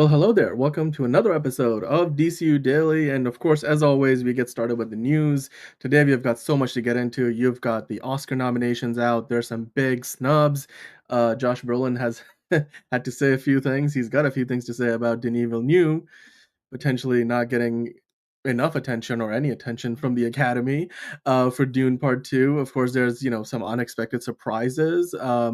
Well, hello there. Welcome to another episode of DCU Daily. And of course, as always, we get started with the news. Today, we've got so much to get into. You've got the Oscar nominations out, there's some big snubs. Josh Brolin has had to say a few things. He's got a few things to say about Denis Villeneuve potentially not getting enough attention or any attention from the Academy for Dune Part Two. Of course, there's some unexpected surprises. I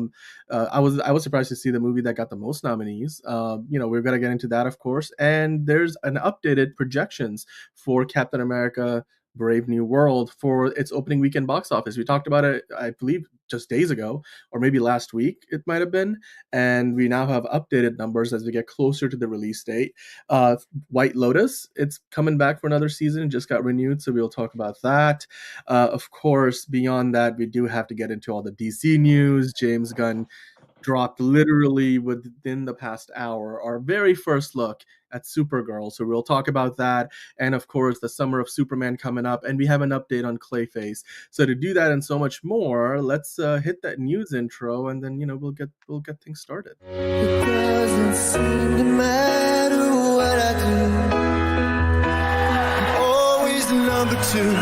was surprised to see the movie that got the most nominees. We're gonna get into that, of course, and there's an updated projections for Captain America: Brave New World for its opening weekend box office. We talked about it, I believe, just days ago, or maybe last week it might have been, and we now have updated numbers as we get closer to the release date. White Lotus, it's coming back for another season. It just got renewed, so we'll talk about that. Of course, beyond that, we do have to get into all the DC news. James Gunn dropped literally within the past hour our very first look at Supergirl, so we'll talk about that. And of course, the Summer of Superman coming up, and we have an update on Clayface. So to do that and so much more, let's hit that news intro, and then we'll get things started. It doesn't seem to matter what I do. I'm always number two.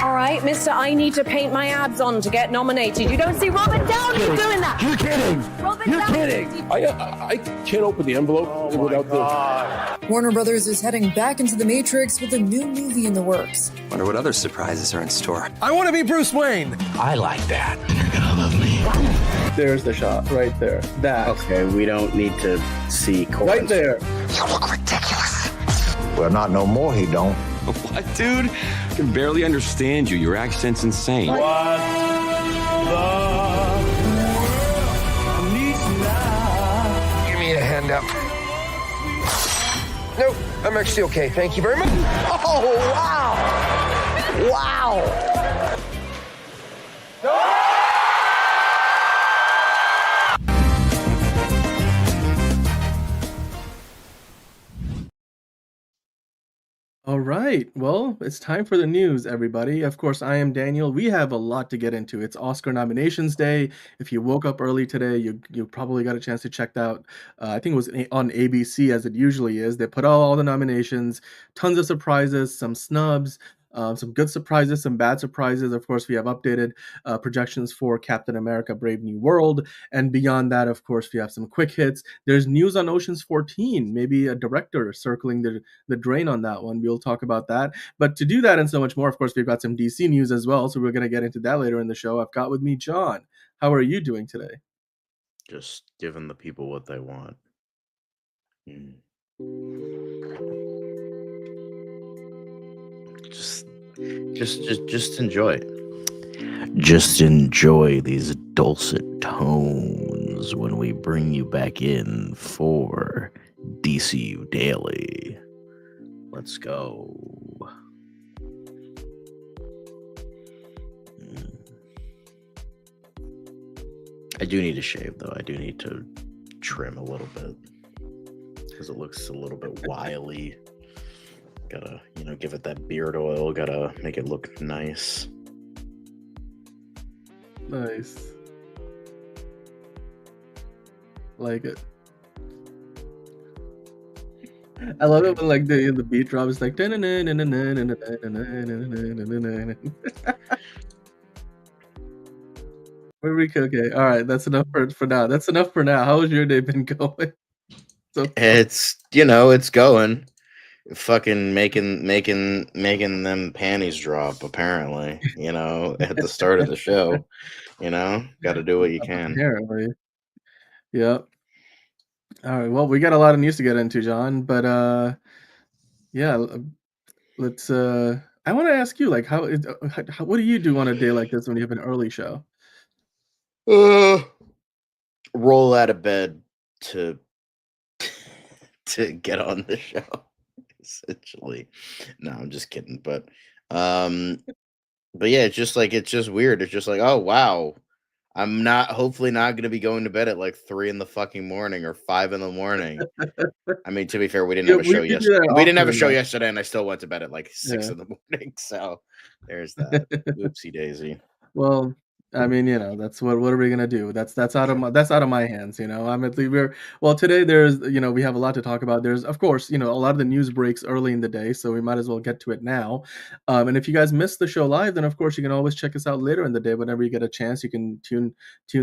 All right, mister, I need to paint my abs on to get nominated. You don't see Robert Downey doing that. You're kidding. Robert You're Downey. kidding. I can't open the envelope without the... Warner Brothers is heading back into the Matrix with a new movie in the works. Wonder what other surprises are in store. I want to be Bruce Wayne. I like that. You're gonna love me. There's the shot right there. That. Okay, we don't need to see chords. Right there. You look ridiculous. Well, not no more, he don't. What, dude? I can barely understand you. Your accent's insane. What the world needs now. Give me a hand up. Nope, I'm actually okay. Thank you very much. Oh, wow. Wow. All right. Well, it's time for the news, everybody. Of course, I am Daniel. We have a lot to get into. It's Oscar nominations day. If you woke up early today, you probably got a chance to check out. I think it was on ABC, as it usually is. They put out all the nominations, tons of surprises, some snubs. Some good surprises, some bad surprises. Of course, we have updated projections for Captain America: Brave New World. And beyond that, of course, we have some quick hits. There's news on Ocean's 14, maybe a director circling the drain on that one. We'll talk about that. But to do that and so much more, of course, we've got some DC news as well. So we're going to get into that later in the show. I've got with me John. How are you doing today? Just giving the people what they want. Just enjoy it. Just enjoy these dulcet tones when we bring you back in for DCU Daily. Let's go. I do need to shave, though. I do need to trim a little bit because it looks a little bit wily. Gotta, give it that beard oil. Gotta make it look nice. Nice. Like it. I love it when the beat drop is like okay. All right, that's enough for now. That's enough for now. How has your day been going? It's it's going. Fucking making them panties drop, apparently, at the start of the show. Got to do what you can. Apparently. Yep. All right, well, we got a lot of news to get into, John, but yeah, let's I want to ask you, like, how what do you do on a day like this when you have an early show? Roll out of bed to get on the show. Essentially. No, I'm just kidding. But yeah, it's just weird. It's just like, oh wow. I'm hopefully not gonna be going to bed at like 3 in the fucking morning or 5 in the morning. I mean, to be fair, we didn't have a show yesterday. We didn't have a show yesterday, and I still went to bed at like 6 in the morning. So there's that. Oopsie daisy. Well, I mean, that's what are we gonna do? That's out of my hands, I'm at the we're well today there's we have a lot to talk about. There's of course, a lot of the news breaks early in the day, so we might as well get to it now. And if you guys missed the show live, then of course you can always check us out later in the day. Whenever you get a chance, you can tune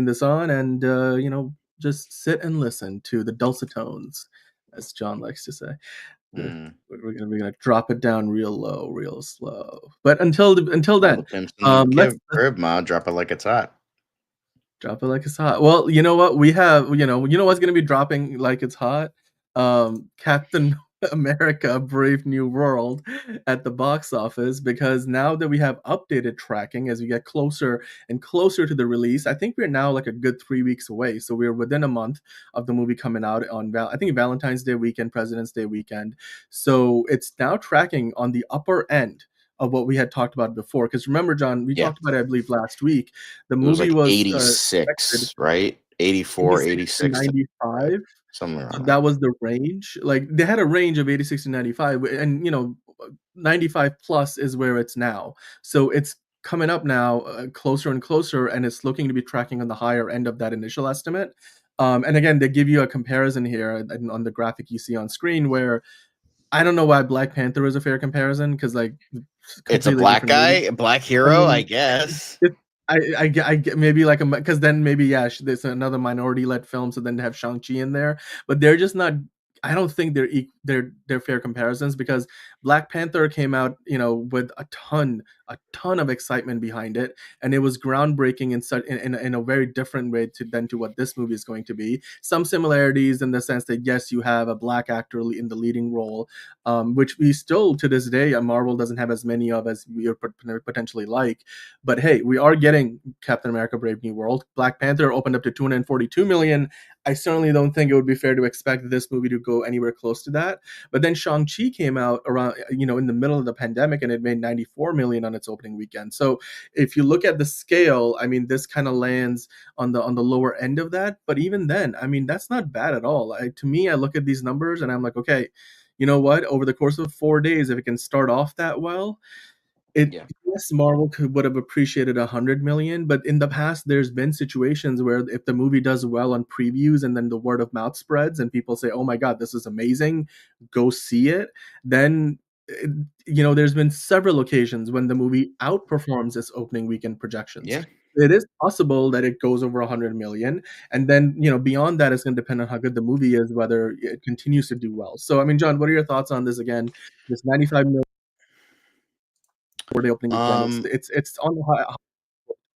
this on and just sit and listen to the dulcet tones, as John likes to say. We're gonna drop it down real low, real slow. But until All the then, pimps in the let's crib, ma. Drop it like it's hot. drop it like it's hot. Well, you know what? We have, what's gonna be dropping like it's hot? Captain America: Brave New World at the box office, because now that we have updated tracking as we get closer and closer to the release, I think we're now like a good 3 weeks away. So we're within a month of the movie coming out on I think Valentine's Day weekend, President's Day weekend. So it's now tracking on the upper end of what we had talked about before. Because remember, John, we Yeah. talked about it, I believe, last week. The It was movie like was 86, right? 84, 86 to 95. somewhere So around that there. was the range. Like they had a range of 86 to 95, and 95 plus is where it's now. So it's coming up now closer and closer, and it's looking to be tracking on the higher end of that initial estimate. And again, they give you a comparison here on the graphic you see on screen, where I don't know why Black Panther is a fair comparison, because like It's a completely black different movie. guy, a black I hero, I mean, guess. I get maybe like because then maybe there's another minority led film, so then to have Shang-Chi in there, but they're just not. I don't think they're fair comparisons, because Black Panther came out with a ton of excitement behind it, and it was groundbreaking in a very different way to what this movie is going to be. Some similarities in the sense that yes, you have a black actor in the leading role, which we still to this day Marvel doesn't have as many of as we potentially like. But hey, we are getting Captain America: Brave New World. Black Panther opened up to 242 million. I certainly don't think it would be fair to expect this movie to go anywhere close to that. But then Shang-Chi came out around, in the middle of the pandemic, and it made 94 million on its opening weekend. So if you look at the scale, I mean, this kind of lands on the lower end of that. But even then, I mean, that's not bad at all. To me, I look at these numbers and I'm like, okay, you know what? Over the course of 4 days, if it can start off that well, Yeah. yes, Marvel would have appreciated 100 million, but in the past, there's been situations where if the movie does well on previews and then the word of mouth spreads and people say, "Oh my God, this is amazing, go see it," then there's been several occasions when the movie outperforms its opening weekend projections. Yeah. It is possible that it goes over 100 million, and then beyond that, it's going to depend on how good the movie is, whether it continues to do well. So, I mean, John, what are your thoughts on this again? This 95 million for the opening weekend. Um It's on the high.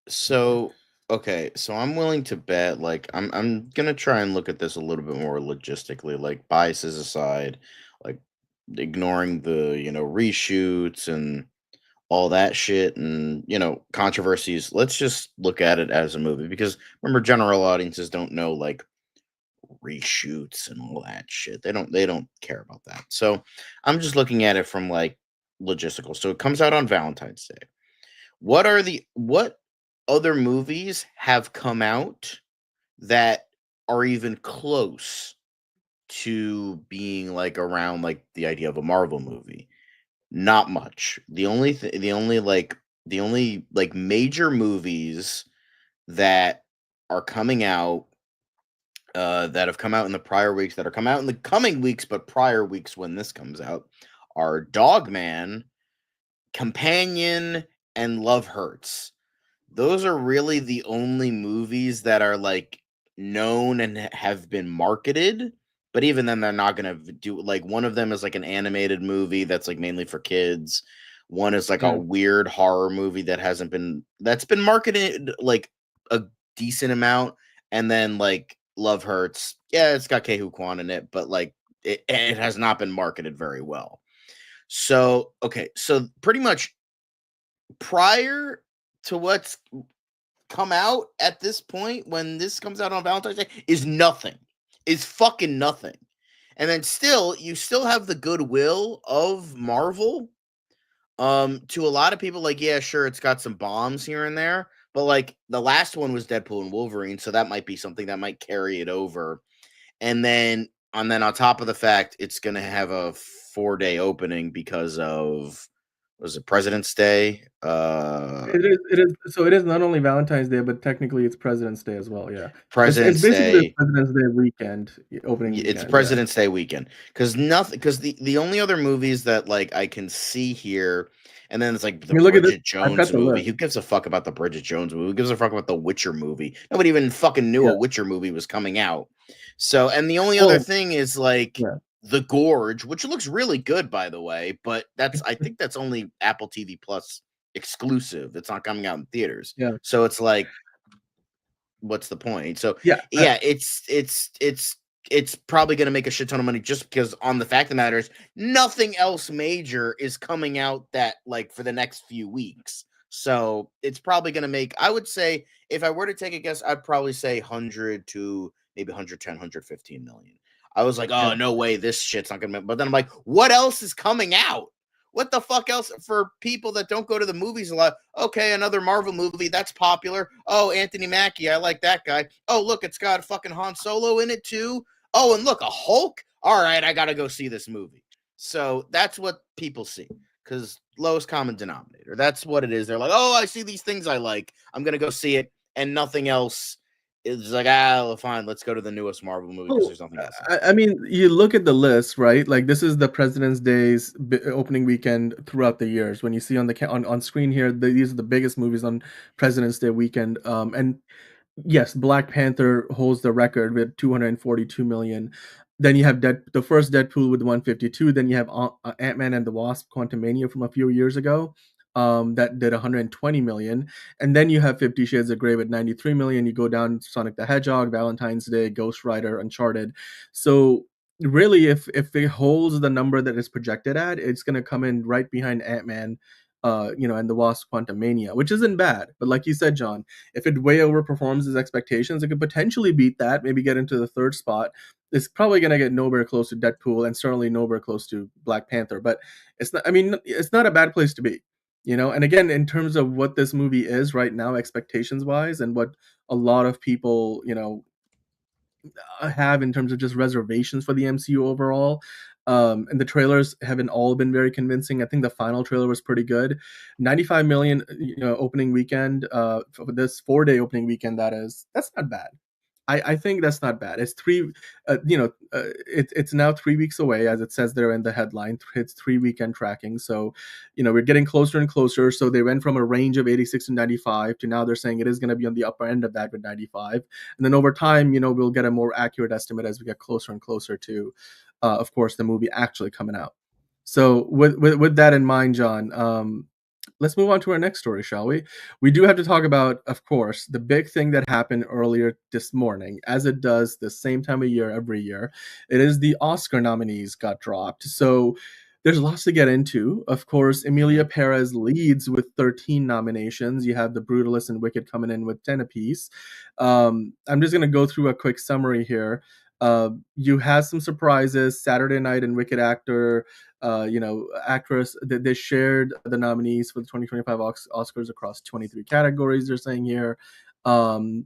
so okay, so I'm willing to bet, like, I'm gonna try and look at this a little bit more logistically, like biases aside, like ignoring the, reshoots and all that shit and, controversies. Let's just look at it as a movie, because remember, general audiences don't know like reshoots and all that shit. They don't care about that. So I'm just looking at it from like logistical. So it comes out on Valentine's Day. What other movies have come out that are even close to being like around like the idea of a Marvel movie? Not much. The only major movies that are coming out, that have come out in the prior weeks, that are coming out in the coming weeks, but prior weeks when this comes out, are Dogman, Companion, and Love Hurts. Those are really the only movies that are like known and have been marketed. But even then, they're not gonna do, like, one of them is like an animated movie that's like mainly for kids. One is like a Yeah. weird horror movie that's been marketed like a decent amount. And then like Love Hurts, yeah, it's got Kehu Kwan in it, but like it has not been marketed very well. So okay, so pretty much prior to what's come out at this point, when this comes out on Valentine's Day, is nothing. Is fucking nothing. And then you still have the goodwill of Marvel. To a lot of people, like, yeah, sure, it's got some bombs here and there, but like the last one was Deadpool and Wolverine, so that might be something that might carry it over. And then on top of the fact, it's gonna have a 4-day opening because of was it President's Day? It is not only Valentine's Day, but technically it's President's Day as well, yeah. It's President's basically the Day. President's Day weekend, opening It's weekend, yeah. President's Day weekend because the only other movies that like I can see here, and then it's like I the mean, look at this. Bridget I've Jones got the movie. list. Who gives a fuck about the Bridget Jones movie? Who gives a fuck about the Witcher movie? Nobody even fucking knew Yeah. a Witcher movie was coming out. So, and the only other Oh, thing is like yeah. The Gorge, which looks really good, by the way, but I think that's only Apple TV Plus exclusive. It's not coming out in theaters. Yeah. So it's like, what's the point? So Yeah, yeah, it's probably going to make a shit ton of money just because on the fact of the matter is nothing else major is coming out that like for the next few weeks. So it's probably going to make, I would say, if I were to take a guess, I'd probably say 100 to maybe 110, 115 million. I was like, oh, yeah. no way, this shit's not going to, but then I'm like, what else is coming out? What the fuck else for people that don't go to the movies a lot? Okay, another Marvel movie that's popular. Oh, Anthony Mackie, I like that guy. Oh, look, it's got fucking Han Solo in it too. Oh, and look, a Hulk. All right, I gotta go see this movie. So that's what people see because lowest common denominator. That's what it is. They're like, oh, I see these things I like. I'm gonna go see it, and nothing else. It's like, well, fine, let's go to the newest Marvel movie because Oh, there's nothing else. I mean, you look at the list, right? Like this is the President's Day's opening weekend throughout the years. When you see on the on screen here, these are the biggest movies on President's Day weekend. And yes, Black Panther holds the record with 242 million. Then you have the first Deadpool with 152. Then you have Ant-Man and the Wasp: Quantumania from a few years ago, that did 120 million. And then you have 50 Shades of Grey with 93 million. You go down Sonic the Hedgehog, Valentine's Day, Ghost Rider, Uncharted. So really, if it holds the number that it's projected at, it's going to come in right behind Ant-Man, and the Wasp: Quantumania, which isn't bad. But like you said, John, if it way overperforms his expectations, it could potentially beat that, maybe get into the third spot. It's probably going to get nowhere close to Deadpool and certainly nowhere close to Black Panther. But it's not. I mean, it's not a bad place to be. And again, in terms of what this movie is right now, expectations wise, and what a lot of people, have in terms of just reservations for the MCU overall. And the trailers haven't all been very convincing. I think the final trailer was pretty good. 95 million, opening weekend, for this 4-day opening weekend. That's not bad. I think that's not bad. It's it's now 3 weeks away, as it says there in the headline. It's 3 weekend tracking. So, we're getting closer and closer. So they went from a range of 86 to 95 to now they're saying it is going to be on the upper end of that with 95. And then over time, we'll get a more accurate estimate as we get closer and closer to, of course, the movie actually coming out. So with that in mind, John, let's move on to our next story, shall we? We do have to talk about, of course, the big thing that happened earlier this morning, as it does the same time of year every year. It is the Oscar nominees got dropped. So there's lots to get into. Of course, Emilia Perez leads with 13 nominations. You have The Brutalist and Wicked coming in with 10 apiece. I'm just going to go through a quick summary here. You had some surprises. Saturday Night and Wicked actor, actress. They shared the nominees for the 2025 Oscars across 23 categories. They're saying here. They're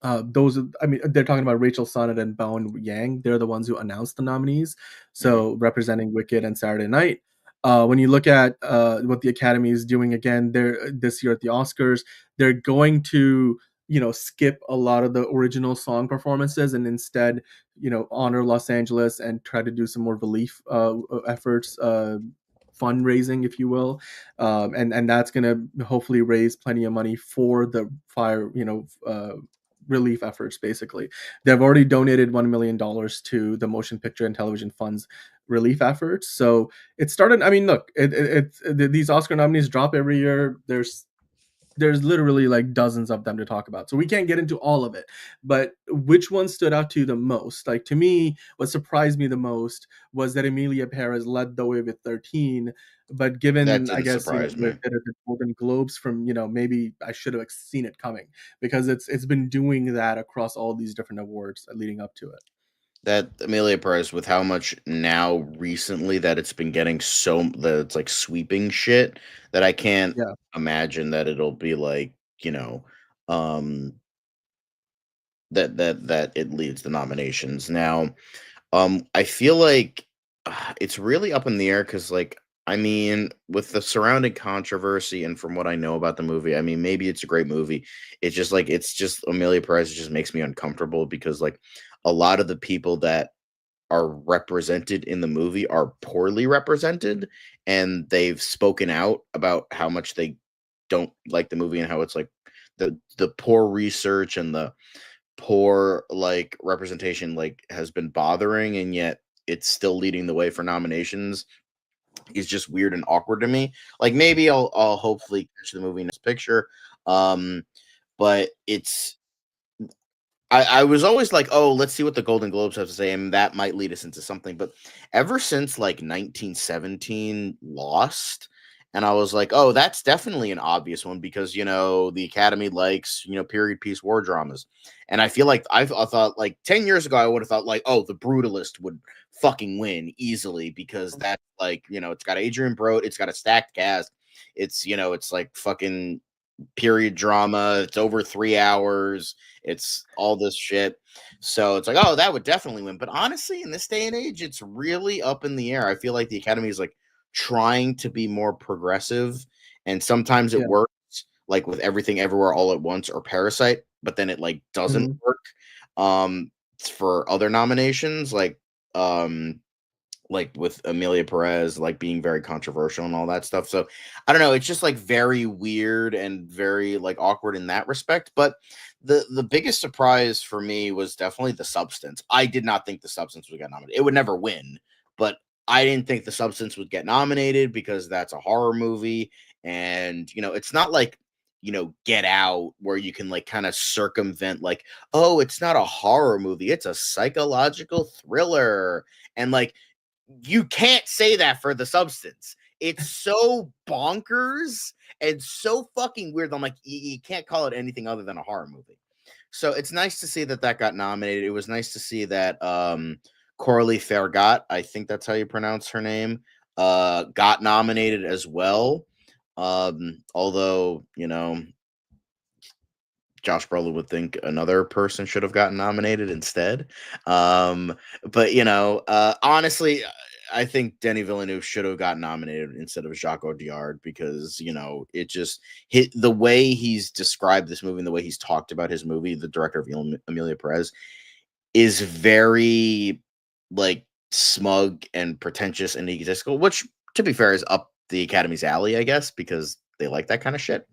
talking about Rachel Sonnet and Bowen Yang. They're the ones who announced the nominees. So representing Wicked and Saturday Night. When you look at what the Academy is doing again, this year at the Oscars, they're going to skip a lot of the original song performances and instead honor Los Angeles and try to do some more relief efforts, fundraising, if you will, and that's going to hopefully raise plenty of money for the fire relief efforts. Basically, they've already donated $1 million to the Motion Picture and Television Fund's relief efforts. So it started. I mean, look, these Oscar nominees drop every year. There's literally like dozens of them to talk about. So we can't get into all of it. But which one stood out to you the most? Like, to me, what surprised me the most was that Emilia Perez led the way with 13. But given, I guess, the Golden Globes from, maybe I should have seen it coming, because it's been doing that across all these different awards leading up to it. That Emilia Perez, with how much now recently that it's been getting that it's like sweeping shit, that I can't imagine that it'll be like, that it leads the nominations. Now, I feel like it's really up in the air because like I mean, with the surrounding controversy and from what I know about the movie, I mean, maybe it's a great movie. It's just Amelia Perez just makes me uncomfortable because like a lot of the people that are represented in the movie are poorly represented, and they've spoken out about how much they don't like the movie and how it's like the poor research and the poor like representation like has been bothering, and yet it's still leading the way for nominations is just weird and awkward to me. Like maybe I'll hopefully catch the movie next picture. Um but it's I was always like, oh, let's see what the Golden Globes have to say, and that might lead us into something. But ever since like 1917 Lost, and I was like, oh, that's definitely an obvious one because the Academy likes period piece war dramas, and I feel like I thought like 10 years ago I would have thought like, oh, The Brutalist would fucking win easily because that's like it's got Adrian Brody, it's got a stacked cast, it's like fucking period drama. It's over 3 hours. It's all this shit. So it's like, oh, that would definitely win. But honestly, in this day and age, it's really up in the air. I feel like the Academy is like trying to be more progressive, and sometimes it Yeah. works, like with Everything Everywhere All at Once or Parasite, but then it like doesn't Mhm. work. For other nominations, like with Amelia Perez, like being very controversial and all that stuff. So I don't know. It's just like very weird and very like awkward in that respect. But the biggest surprise for me was definitely The Substance. I did not think The Substance would get nominated. It would never win, but I didn't think The Substance would get nominated because that's a horror movie, and it's not like Get Out where you can like kind of circumvent like, oh, it's not a horror movie, it's a psychological thriller, and like you can't say that for The Substance. It's so bonkers and so fucking weird. I'm like, you can't call it anything other than a horror movie. So it's nice to see that got nominated. It was nice to see that Coralie Fairgott, I think that's how you pronounce her name, got nominated as well. Although, Josh Brolin would think another person should have gotten nominated instead. But honestly, I think Denis Villeneuve should have gotten nominated instead of Jacques Audiard because it just hit the way he's described this movie and the way he's talked about his movie. The director of Amelia Perez is very like smug and pretentious and egotistical, which to be fair is up the Academy's alley, I guess, because they like that kind of shit.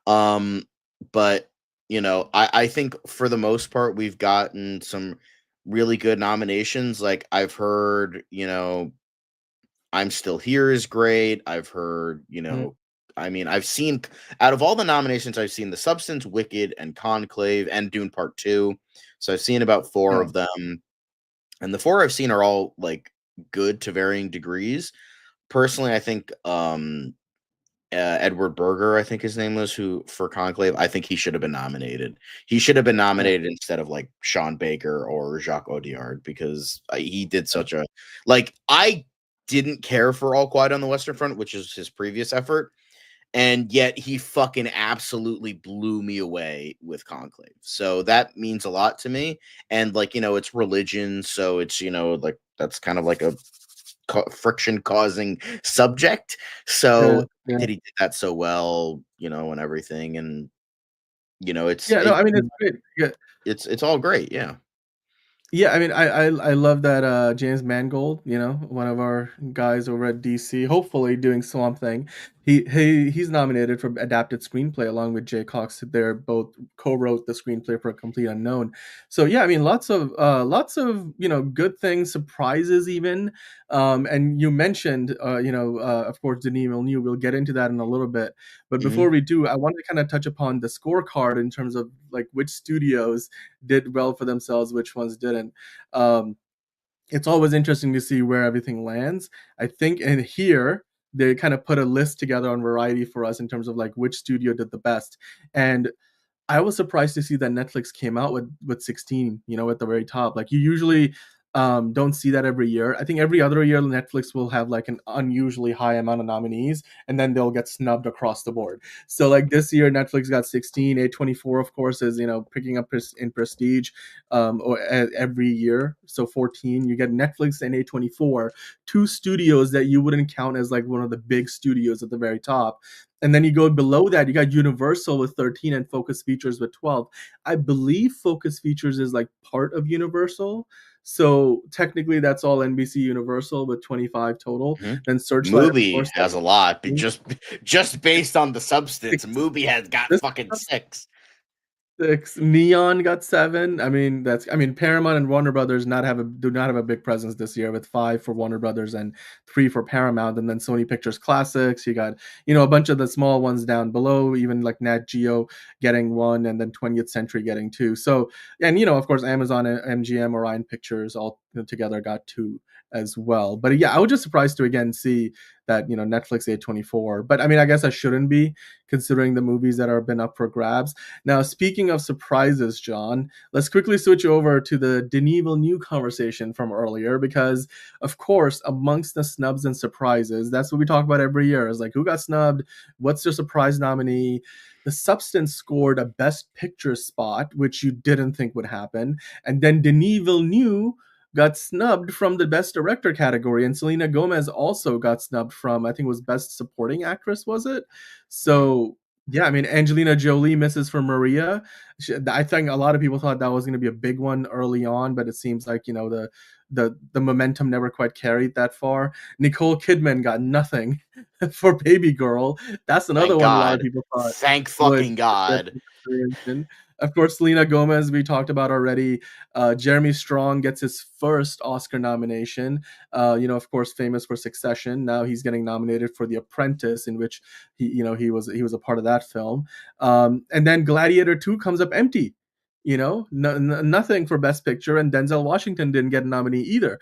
But I think for the most part we've gotten some really good nominations. Like I've heard, I'm Still Here is great. I've heard, Mhm. I mean, I've seen out of all the nominations, I've seen The Substance, Wicked, and Conclave, and Dune Part 2. So I've seen about four Yeah. of them. And the four I've seen are all like good to varying degrees. Personally, I think Edward Berger, I think his name was, who for Conclave, I think he should have been nominated. He should have been Yeah. nominated instead of like Sean Baker or Jacques Audiard because he did such a like. I didn't care for All Quiet on the Western Front, which is his previous effort, and yet he fucking absolutely blew me away with Conclave. So that means a lot to me. And like it's religion, so it's like that's kind of like a friction causing subject. So Yeah. Yeah. he did that so well, and everything, and it's Yeah, no, I mean, it's great. Yeah. it's all great, yeah. Yeah, I mean, I love that James Mangold, one of our guys over at DC, hopefully doing Swamp Thing. He's nominated for adapted screenplay along with Jay Cox. They're both co-wrote the screenplay for A Complete Unknown. So yeah, I mean, lots of good things, surprises even. And you mentioned of course Denis Villeneuve. We'll get into that in a little bit. But before Mhm. we do, I want to kind of touch upon the scorecard in terms of like which studios did well for themselves, which ones didn't. Um, it's always interesting to see where everything lands. I think in here they kind of put a list together on Variety for us in terms of like which studio did the best. And I was surprised to see that Netflix came out with 16, at the very top. Like you usually Don't see that every year. I think every other year Netflix will have like an unusually high amount of nominees, and then they'll get snubbed across the board. So like this year, Netflix got 16. A24, of course, is picking up in prestige every year. So 14, you get Netflix and A24, two studios that you wouldn't count as like one of the big studios at the very top. And then you go below that, you got Universal with 13 and Focus Features with 12. I believe Focus Features is like part of Universal. So technically that's all NBC Universal with 25 total. Mhm. Then Searchlight, of Movie course, has a lot, but Mhm. just based on the substance, Six. movie has got This fucking 6. 6. Neon got 7. I mean Paramount and Warner Brothers do not have a big presence this year, with 5 for Warner Brothers and 3 for Paramount, and then Sony Pictures Classics. You got, a bunch of the small ones down below, even like Nat Geo getting 1, and then 20th Century getting 2. So, and of course Amazon and MGM, Orion Pictures, all together got 2 as well. But yeah, I was just surprised to again see that Netflix A24. But I mean, I guess I shouldn't be, considering the movies that are been up for grabs. Now, speaking of surprises, John, let's quickly switch over to the Denis Villeneuve conversation from earlier, because, of course, amongst the snubs and surprises, that's what we talk about every year, is like, who got snubbed? What's your surprise nominee? The Substance scored a Best Picture spot, which you didn't think would happen. And then Denis Villeneuve got snubbed from the Best Director category, and Selena Gomez also got snubbed from, I think it was Best Supporting Actress, was it? Mhm. So yeah, I mean, Angelina Jolie misses for Maria. I think a lot of people thought that was going to be a big one early on, but it seems like the momentum never quite carried that far. Nicole Kidman got nothing for Baby Girl. That's another Thank one a lot of God. people thought Thank would fucking get God. consideration. Of course, Selena Gomez, we talked about already. Jeremy Strong gets his first Oscar nomination. Of course, famous for Succession. Now he's getting nominated for The Apprentice, in which he was a part of that film. And then Gladiator 2 comes up empty. Nothing for Best Picture, and Denzel Washington didn't get a nominee either,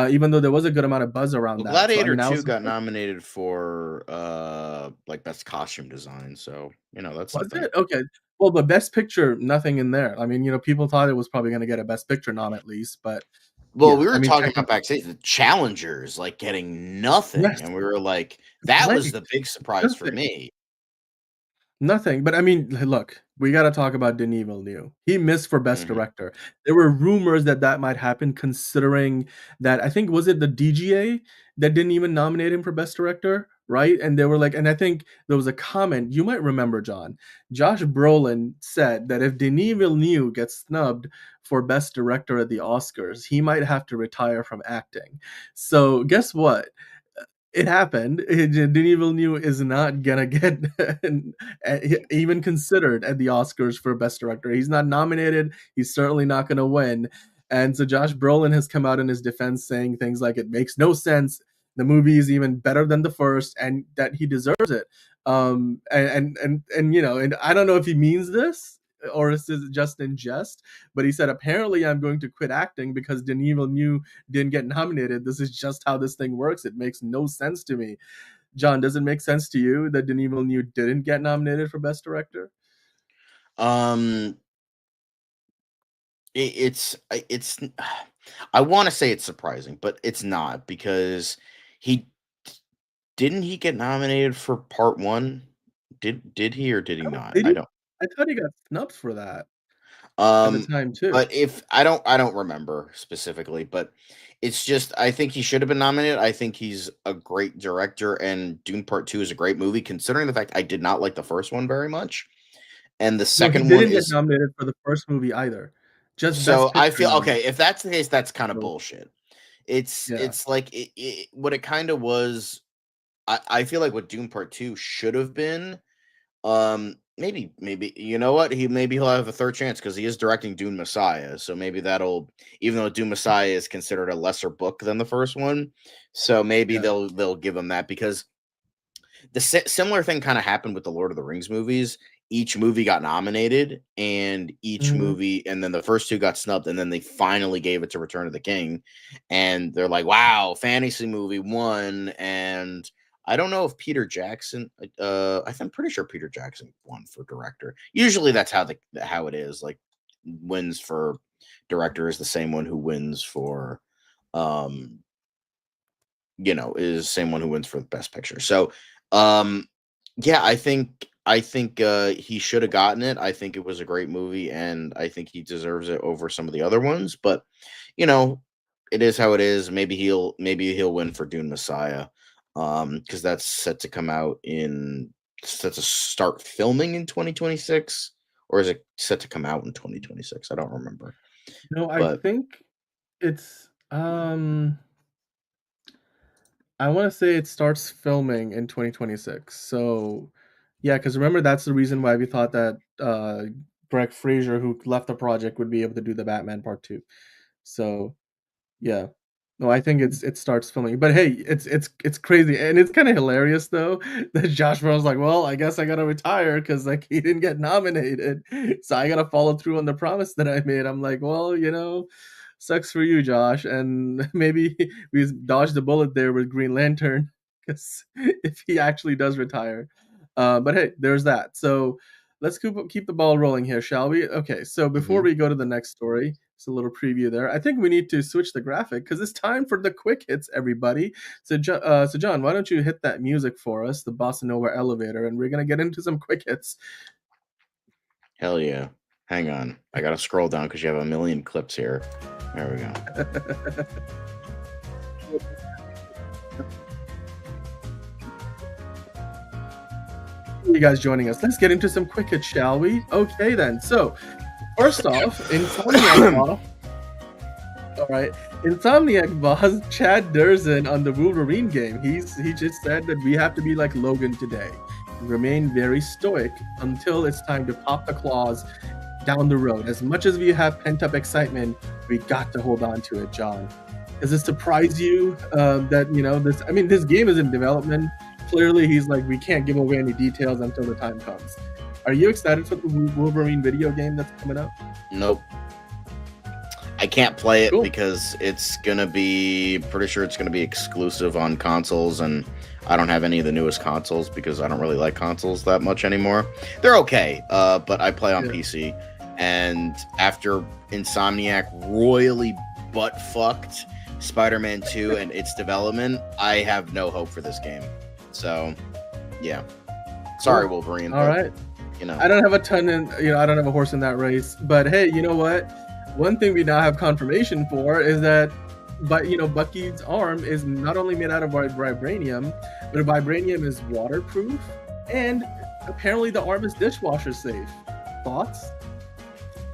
even though there was a good amount of buzz around Well, that. So I Gladiator mean, I 2 was got surprised. nominated for like best costume design, so that's Was something. it? Okay. Well, but Best Picture, nothing in there. I mean, people thought it was probably going to get a Best Picture nom at least, but Well, yeah, we I were mean, talking about technically, backstage, the challengers like getting nothing, yes, and we were like, that was right, the big surprise for nothing. me. Nothing, but I mean, look, we gotta talk about Denis Villeneuve. He missed for Best Mhm. Director. There were rumors that that might happen, considering that, I think, was it the DGA that didn't even nominate him for Best Director, right? And they were like, and I think there was a comment you might remember, John. Josh Brolin said that if Denis Villeneuve gets snubbed for Best Director at the Oscars, he might have to retire from acting. So guess what? It happened. Denis Villeneuve is not gonna get even considered at the Oscars for Best Director. He's not nominated. He's certainly not gonna win. And so Josh Brolin has come out in his defense, saying things like, "It makes no sense. The movie is even better than the first, and that he deserves it." And I don't know if he means this or is this just in jest, but he said, "Apparently, I'm going to quit acting because Denis Villeneuve didn't get nominated. This is just how this thing works. It makes no sense to me." John, does it make sense to you that Denis Villeneuve didn't get nominated for Best Director? Um, it's I want to say it's surprising, but it's not because he didn't he get nominated for part one? Did he or did he Oh, not? did I he? don't. I thought he got snubbed for that at the Um, time too. but if I don't remember specifically, but it's just I think he should have been nominated. I think he's a great director, and Dune Part Two is a great movie, considering the fact I did not like the first one very much, and the No, he second one didn't get is nominated for the first movie either. Just so Best I Picture feel nomination. okay. If that's the case, that's kind of So, bullshit. It's yeah. it's like what it kind of was. I feel like what Dune Part Two should have been. Maybe you know what maybe he'll have a third chance because he is directing Dune Messiah, so maybe that'll even though Dune Messiah is considered a lesser book than the first one, so maybe Yeah. they'll give him that because the similar thing kind of happened with the Lord of the Rings movies. Each movie got nominated, and Mhm. and then the first two got snubbed, and then they finally gave it to Return of the King, and they're like, "Wow, fantasy movie won!" And I don't know if Peter Jackson. I'm pretty sure Peter Jackson won for director. Usually, that's how it is. Like, wins for director is the same one who wins for is the same one who wins for the best picture. So, yeah, I think he should have gotten it. I think it was a great movie, and I think he deserves it over some of the other ones. But you know, it is how it is. Maybe he'll win for Dune Messiah, because that's set to start filming in 2026, or is it set to come out in 2026? I don't remember. No, I But think it's I want to say it starts filming in 2026. So, yeah, because remember that's the reason why we thought that Greg Fraser, who left the project, would be able to do the Batman Part 2. So, yeah. No, I think it starts filming. But hey, it's crazy, and it's kind of hilarious though that Josh Brolin's like, well, I guess I gotta retire because like he didn't get nominated, so I gotta follow through on the promise that I made. I'm like, well, sucks for you, Josh, and maybe we dodged the bullet there with Green Lantern because if he actually does retire. But hey, there's that. So let's keep the ball rolling here, shall we? Okay, so before mhm. we go to the next story, it's a little preview there. I think we need to switch the graphic because it's time for the quick hits, everybody. So, John, why don't you hit that music for us, the Bossa Nova elevator, and we're gonna get into some quick hits. Hell yeah. Hang on, I gotta scroll down because you have a million clips here. There we go. You guys joining us. Let's get into some quick hits, shall we? Okay, then. So, first off, Insomniac boss. All right, Insomniac boss Chad Durzin on the Wolverine game. He just said that we have to be like Logan today, remain very stoic until it's time to pop the claws down the road. As much as we have pent up excitement, we got to hold on to it, John. Does it surprise you that this? I mean, this game is in development. Clearly, he's like, we can't give away any details until the time comes. Are you excited for the Wolverine video game that's coming out? Nope. I can't play it Cool. because it's gonna be pretty sure it's gonna be exclusive on consoles, and I don't have any of the newest consoles because I don't really like consoles that much anymore. They're okay, but I play on PC. And after Insomniac royally butt fucked Spider-Man 2 and its development, I have no hope for this game. So, yeah. Sorry, Wolverine. All right. I don't have a ton I don't have a horse in that race. But hey, you know what? One thing we now have confirmation for is that, Bucky's arm is not only made out of vibranium, but vibranium is waterproof, and apparently the arm is dishwasher safe. Thoughts?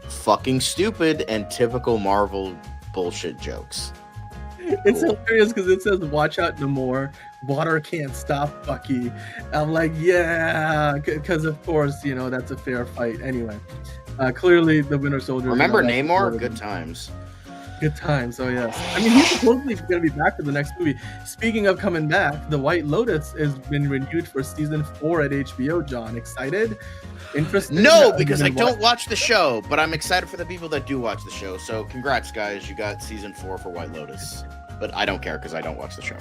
Fucking stupid and typical Marvel bullshit jokes. It's hilarious because it says, watch out, Namor. Water can't stop Bucky. I'm like, yeah, because of course, that's a fair fight. Anyway, clearly the Winter Soldier. Remember Namor? Good times. Good times. Oh, yes. I mean, he's supposedly going to be back for the next movie. Speaking of coming back, The White Lotus has been renewed for season 4 at HBO, John. Excited? Interested? No, because I don't watch the show, but I'm excited for the people that do watch the show. So congrats, guys. You got season 4 for White Lotus. But I don't care because I don't watch the show.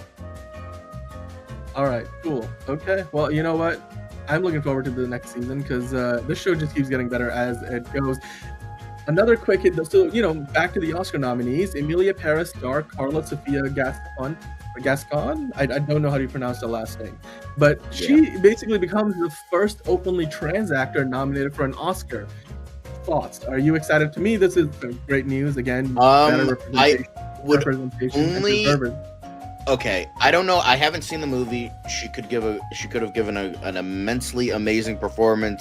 All right, cool. Okay, well, you know what? I'm looking forward to the next season because this show just keeps getting better as it goes. Another quick hit, so, back to the Oscar nominees. Emilia Parris star Carla Sofia Gascon? I don't know how to pronounce the last name. But she basically becomes the first openly trans actor nominated for an Oscar. Thoughts? Are you excited? To me, this is great news. Again, better representation. Okay, I don't know. I haven't seen the movie. She could have given an immensely amazing performance.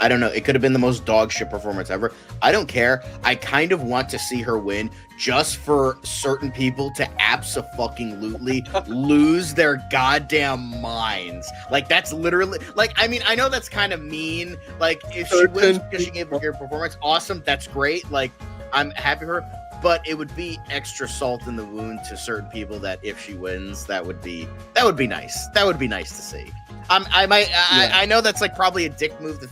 I don't know. It could have been the most dog shit performance ever. I don't care. I kind of want to see her win just for certain people to abso-fucking-lutely lose their goddamn minds. Like, that's literally, like, I mean, I know that's kind of mean. Like, if she wins because she gave a good performance, awesome. That's great. Like, I'm happy for her. But it would be extra salt in the wound to certain people that if she wins, that would be nice. That would be nice to see. I know that's like probably a dick move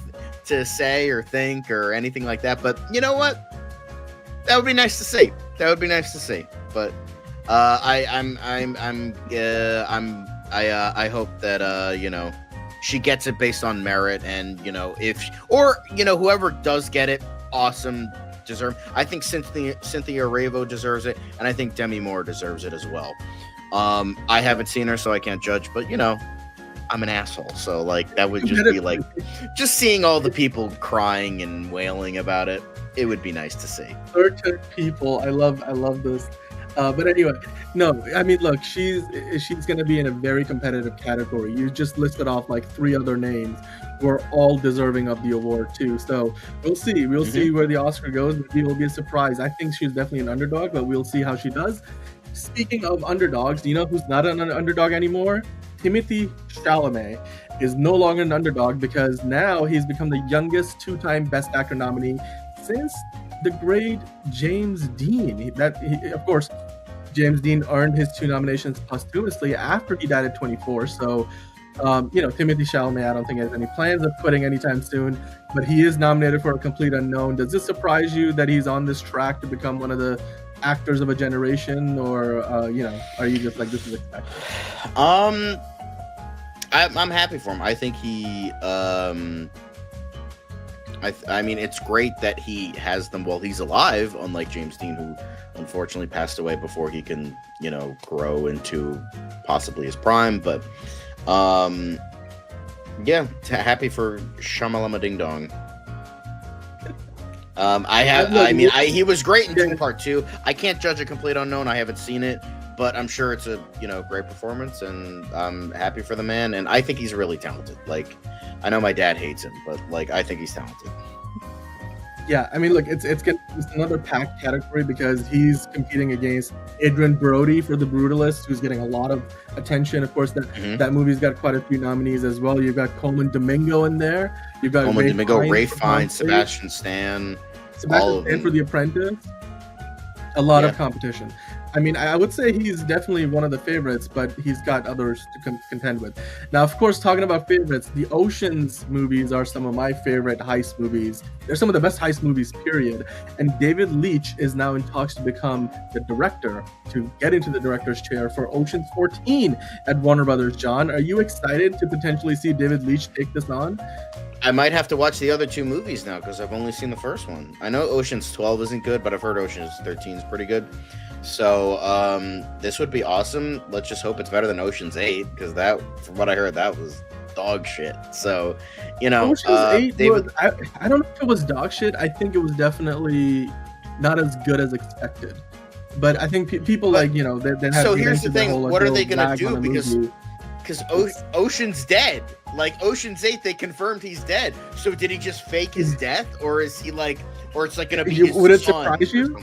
to say or think or anything like that, but you know what? That would be nice to see. But I hope that she gets it based on merit, and if whoever does get it, awesome. deserve. I think Cynthia Erivo deserves it, and I think Demi Moore deserves it as well. I haven't seen her, so I can't judge. But you know, I'm an asshole, so like that would just be like, just seeing all the people crying and wailing about it. It would be nice to see. Certain people, I love this. But anyway, no, I mean, look, she's gonna be in a very competitive category. You just listed off like 3 other names who are all deserving of the award too. So we'll see. We'll see where the Oscar goes. Maybe it'll be a surprise. I think she's definitely an underdog, but we'll see how she does. Speaking of underdogs, do you know who's not an underdog anymore? Timothée Chalamet is no longer an underdog because now he's become the youngest 2-time Best Actor nominee since the great James Dean. Of course, James Dean earned his 2 nominations posthumously after he died at 24. So, Timothée Chalamet, I don't think has any plans of quitting anytime soon, but he is nominated for A Complete Unknown. Does this surprise you that he's on this track to become one of the actors of a generation, or are you just like, this is expected? I'm happy for him. I think he. I mean, it's great that he has them while he's alive, unlike James Dean, who unfortunately passed away before he can, grow into possibly his prime. But, happy for Shamalama Ding Dong. He was great in Dune Part 2. I can't judge A Complete Unknown. I haven't seen it, but I'm sure it's a, great performance, and I'm happy for the man. And I think he's really talented. Like, I know my dad hates him, but like, I think he's talented. Yeah, I mean, look, it's another packed category because he's competing against Adrian Brody for The Brutalist, who's getting a lot of attention. Of course, that movie's got quite a few nominees as well. You've got Coleman Domingo in there. You've got Ralph Fiennes, Sebastian Stan, all of them. For The Apprentice. A lot of competition. I mean, I would say he's definitely one of the favorites, but he's got others to contend with. Now, of course, talking about favorites, the Ocean's movies are some of my favorite heist movies. They're some of the best heist movies, period. And David Leitch is now in talks to become the director, to get into the director's chair for Ocean's 14 at Warner Brothers. John, are you excited to potentially see David Leitch take this on? I might have to watch the other 2 movies now because I've only seen the first one. I know Ocean's 12 isn't good, but I've heard Ocean's 13 is pretty good. So this would be awesome. Let's just hope it's better than Ocean's 8, because that, from what I heard, that was dog shit. So, Ocean's 8 David... I don't know if it was dog shit. I think it was definitely not as good as expected. But I think people they have. So here's the thing: what are they gonna do? Because Ocean's dead. Like Ocean's 8, they confirmed he's dead. So did he just fake his death, or is he like, or it's like gonna be his would it son surprise you?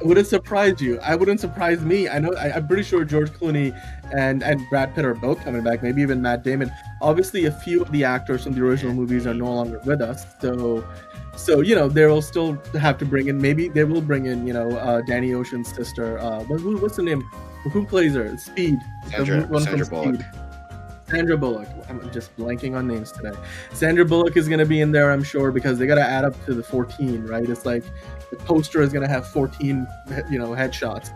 Would it surprise you? I wouldn't surprise me. I know. I'm pretty sure George Clooney and Brad Pitt are both coming back. Maybe even Matt Damon. Obviously, a few of the actors from the original movies are no longer with us. So they will still have to bring in. Maybe they will bring in Danny Ocean's sister. What's the name? Who plays her? Speed. Sandra Bullock. Sandra Bullock. I'm just blanking on names today. Sandra Bullock is going to be in there, I'm sure, because they got to add up to the 14, right? It's like the poster is going to have 14, headshots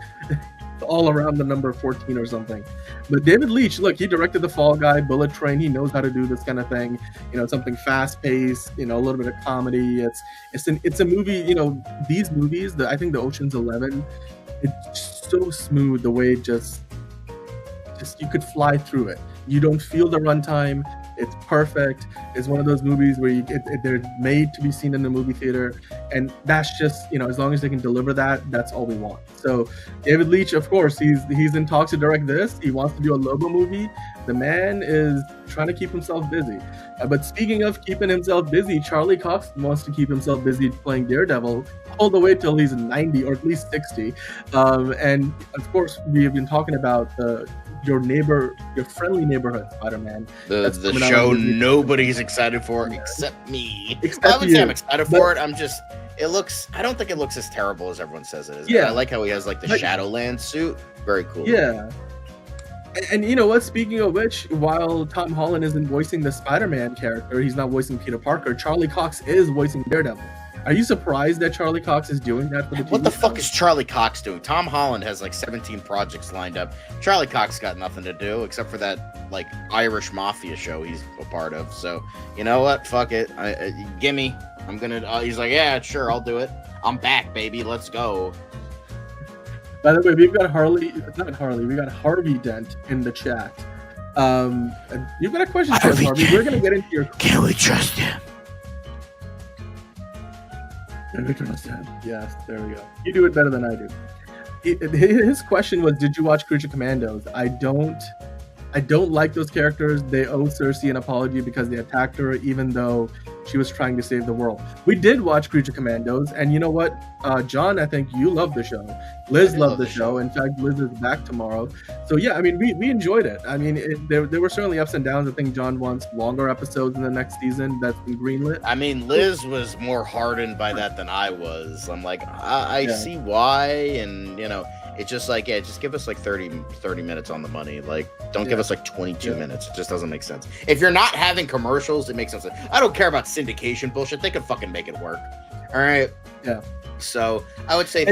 all around the number 14 or something. But David Leitch, look, he directed The Fall Guy, Bullet Train. He knows how to do this kind of thing. Something fast paced, a little bit of comedy. It's a movie, these movies, I think the Ocean's 11, it's so smooth the way it just you could fly through it. You don't feel the runtime. It's perfect. It's one of those movies where they're made to be seen in the movie theater, and that's just as long as they can deliver that, that's all we want. So David Leitch, of course, he's in talks to direct this. He wants to do a Lobo movie. The man is trying to keep himself busy. But speaking of keeping himself busy, Charlie Cox wants to keep himself busy playing Daredevil all the way till he's 90 or at least 60. And of course, we have been talking about your friendly neighborhood Spider-Man. The show nobody's excited for except me. I wouldn't say I'm excited for it. I don't think it looks as terrible as everyone says it is. Yeah. I like how he has like the Shadowland suit. Very cool. Yeah. And you know what? Speaking of which, while Tom Holland isn't voicing the Spider-Man character, he's not voicing Peter Parker, Charlie Cox is voicing Daredevil. Are you surprised that Charlie Cox is doing that for the TV What the fuck is Charlie Cox doing? Tom Holland has like 17 projects lined up. Charlie Cox got nothing to do except for that like Irish mafia show he's a part of. So you know what? Fuck it. Gimme. I'm gonna. He's like, yeah, sure, I'll do it. I'm back, baby. Let's go. By the way, we've got we got Harvey Dent in the chat. You've got a question for us, Harvey. We're gonna get into your. Can we trust him? Can we trust him? Yes, there we go. You do it better than I do. His question was, did you watch Creature Commandos? I don't like those characters. They owe Cersei an apology because they attacked her, even though she was trying to save the world. We did watch Creature Commandos, and you know what, John, I think you loved the show. Liz loved the show. In fact, Liz is back tomorrow. So yeah, I mean, we enjoyed it. I mean, there were certainly ups and downs. I think John wants longer episodes in the next season. That's been greenlit. I mean, Liz was more hardened by that than I was. I'm like, I see why, and you know. It's just like, yeah, just give us like 30 minutes on the money. Like, don't give us like 22 minutes. It just doesn't make sense. If you're not having commercials, it makes sense. I don't care about syndication bullshit. They can fucking make it work. All right. Yeah. So I would say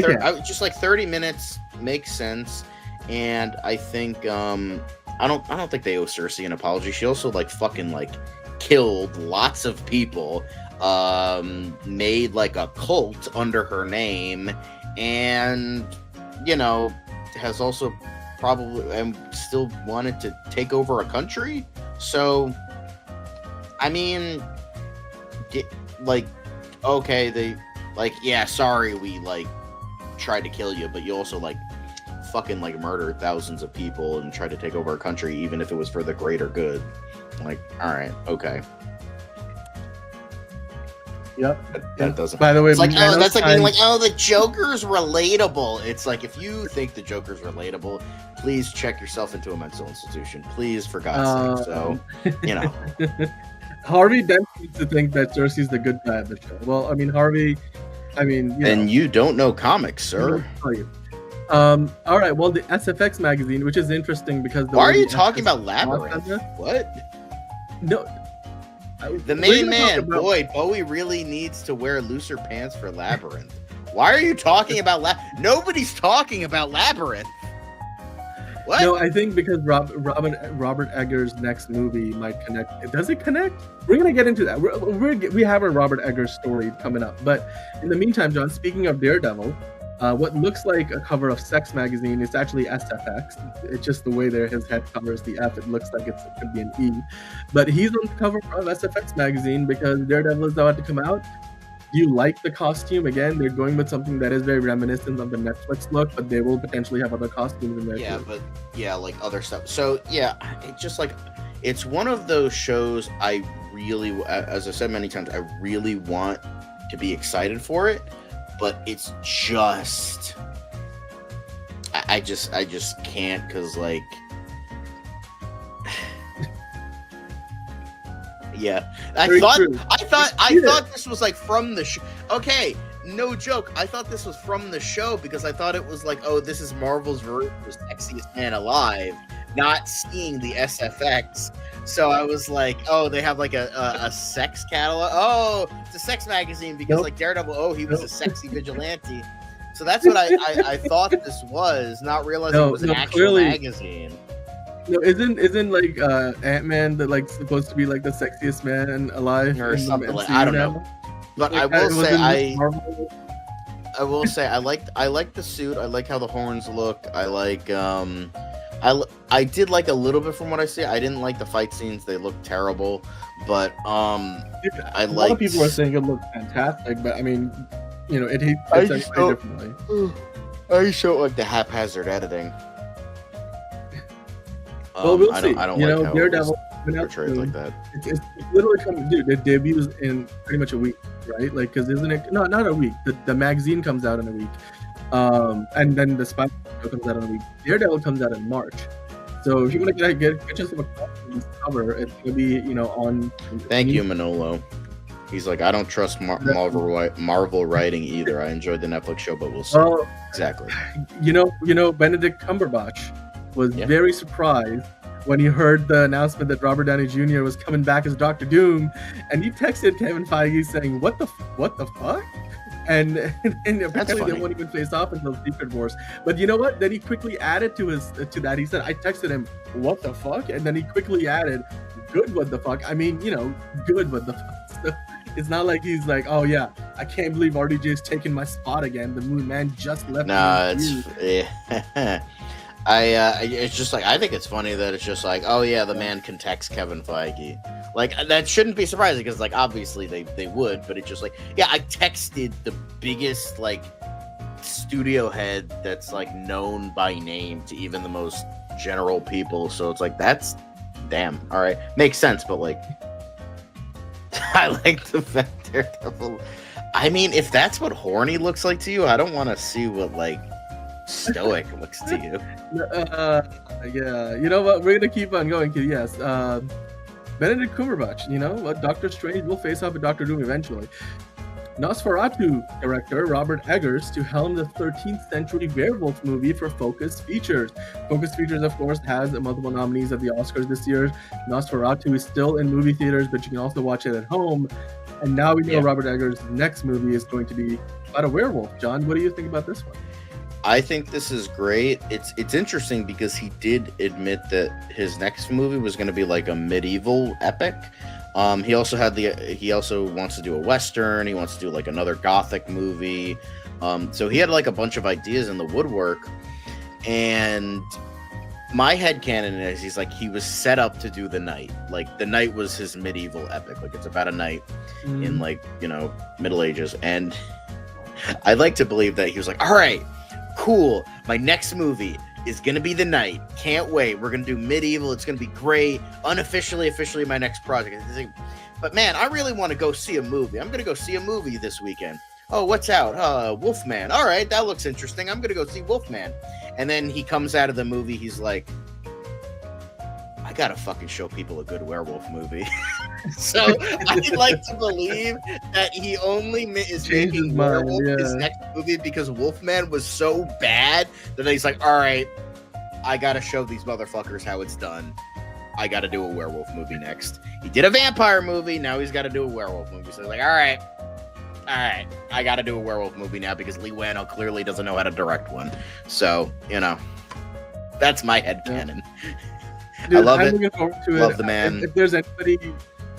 just like 30 minutes makes sense. And I think I don't think they owe Cersei an apology. She also like fucking like killed lots of people, made like a cult under her name, and you know, has also probably and still wanted to take over a country. So, I mean, like, okay, they like, yeah, sorry, we like tried to kill you, but you also like fucking like murdered thousands of people and tried to take over a country, even if it was for the greater good. Like, all right, okay. Yep. That doesn't. By the way, it's like, oh, that's like being like, oh, the Joker's relatable. It's like, if you think the Joker's relatable, please check yourself into a mental institution, please, for God's sake. So, you know, Harvey Dent seems to think that Cersei's the good guy of the show. Well, I mean, Harvey, and you don't know comics, sir. I'll tell you. All right. Well, the SFX magazine, which is interesting because why are you talking about Labyrinth? What? No. The main man, boy, Bowie really needs to wear looser pants for Labyrinth. Why are you talking about Nobody's talking about Labyrinth. What? No, I think because Robert Eggers' next movie might connect. Does it connect? We're gonna get into that. We have a Robert Eggers story coming up. But in the meantime, John, speaking of Daredevil, what looks like a cover of Sex magazine is actually SFX. It's just the way his head covers the F. It looks like it could be an E. But he's on the cover of SFX magazine because Daredevil is about to come out. Do you like the costume? Again, they're going with something that is very reminiscent of the Netflix look, but they will potentially have other costumes in there. Yeah, but yeah, like other stuff. So yeah, it's just like, it's one of those shows I really, as I said many times, I really want to be excited for it. But it's just, I just can't, because like, yeah, I thought this was like from the show. Okay, no joke. I thought this was from the show because I thought it was like, oh, this is Marvel's version of Sexiest Man Alive, not seeing the SFX. So I was like, oh, they have like a sex catalog. Oh, it's a sex magazine because like Daredevil, oh, he was a sexy vigilante. So that's what I thought this was, not realizing it was an actual magazine. No, isn't like Ant-Man that like supposed to be like the sexiest man alive or something like, I don't know. But like, I will say I like the suit. I like how the horns look. I like I did like a little bit from what I see. I didn't like the fight scenes; they looked terrible. But a lot of people are saying it looked fantastic. But I mean, you know, it hits everybody differently. I just don't like the haphazard editing. Well, we'll see. I don't you like know, how Daredevil portrayed like that. It's literally coming, dude. It debuts in pretty much a week, right? Like, because isn't it? No, not a week. The magazine comes out in a week. And then the Spy comes out in a week. Daredevil comes out in March. So if you want to get just a cover, it's gonna be, you know, on. Thank you, Manolo. He's like, I don't trust Marvel writing either. I enjoyed the Netflix show, but we'll see. Exactly. You know, Benedict Cumberbatch was very surprised when he heard the announcement that Robert Downey Jr. was coming back as Dr. Doom, and he texted Kevin Feige saying, "What the fuck?" And apparently they won't even face off until Secret Wars. But you know what? Then he quickly added to that. He said, I texted him, "What the fuck?" And then he quickly added, "Good, what the fuck?" I mean, you know, good, what the fuck. So It's not like he's like, oh yeah, I can't believe RDJ's taking my spot again. The Moon Man just left Nah, me. it's just like, I think it's funny that it's just like, oh yeah, the man can text Kevin Feige. Like, that shouldn't be surprising because, like, obviously they would, but it's just like, yeah, I texted the biggest, like, studio head that's, like, known by name to even the most general people. So it's like, that's damn, all right, makes sense. But like, I like the fact Daredevil. I mean, if that's what horny looks like to you, I don't want to see what like stoic looks to you. Yeah, you know what? We're gonna keep on going. Yes, Benedict Cumberbatch. You know what? Doctor Strange will face off with Doctor Doom eventually. Nosferatu director Robert Eggers to helm the 13th century werewolf movie for Focus Features. Focus Features, of course, has multiple nominees at the Oscars this year. Nosferatu is still in movie theaters, but you can also watch it at home. And now we know Robert Eggers' next movie is going to be about a werewolf. John, what do you think about this one? I think this is great. It's interesting because he did admit that his next movie was going to be like a medieval epic. He also wants to do a Western. He wants to do like another Gothic movie. So he had like a bunch of ideas in the woodwork. And my headcanon is he was set up to do The Knight. Like, The Knight was his medieval epic. Like, it's about a knight in like, Middle Ages. And I'd like to believe that he was like, all right, cool. My next movie is gonna be The Knight. Can't wait. We're gonna do medieval. It's gonna be great. Officially my next project. But man, I really want to go see a movie. I'm gonna go see a movie this weekend. Oh, what's out? Wolfman. All right, that looks interesting. I'm gonna go see Wolfman. And then he comes out of the movie. He's like, I gotta fucking show people a good werewolf movie. So I'd like to believe that he only is making werewolf his next movie because Wolfman was so bad that he's like, all right, I gotta show these motherfuckers how it's done. I gotta do a werewolf movie next. He did a vampire movie, now he's gotta do a werewolf movie. So he's like, all right, I gotta do a werewolf movie now because Lee Whannell clearly doesn't know how to direct one. So, that's my headcanon. Dude, I love I'm it. looking forward to Love it. the man. If there's anybody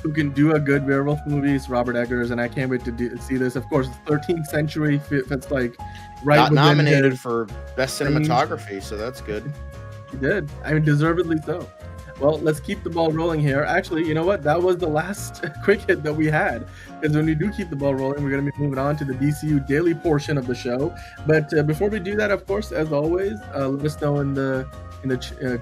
who can do a good werewolf movie, it's Robert Eggers, and I can't wait to see this. Of course, 13th century. That's like right. Got nominated for best cinematography, so that's good. He did. I mean, deservedly so. Well, let's keep the ball rolling here. Actually, you know what? That was the last quick hit that we had. Because when we do keep the ball rolling, we're going to be moving on to the DCU daily portion of the show. But before we do that, of course, as always, let us know in the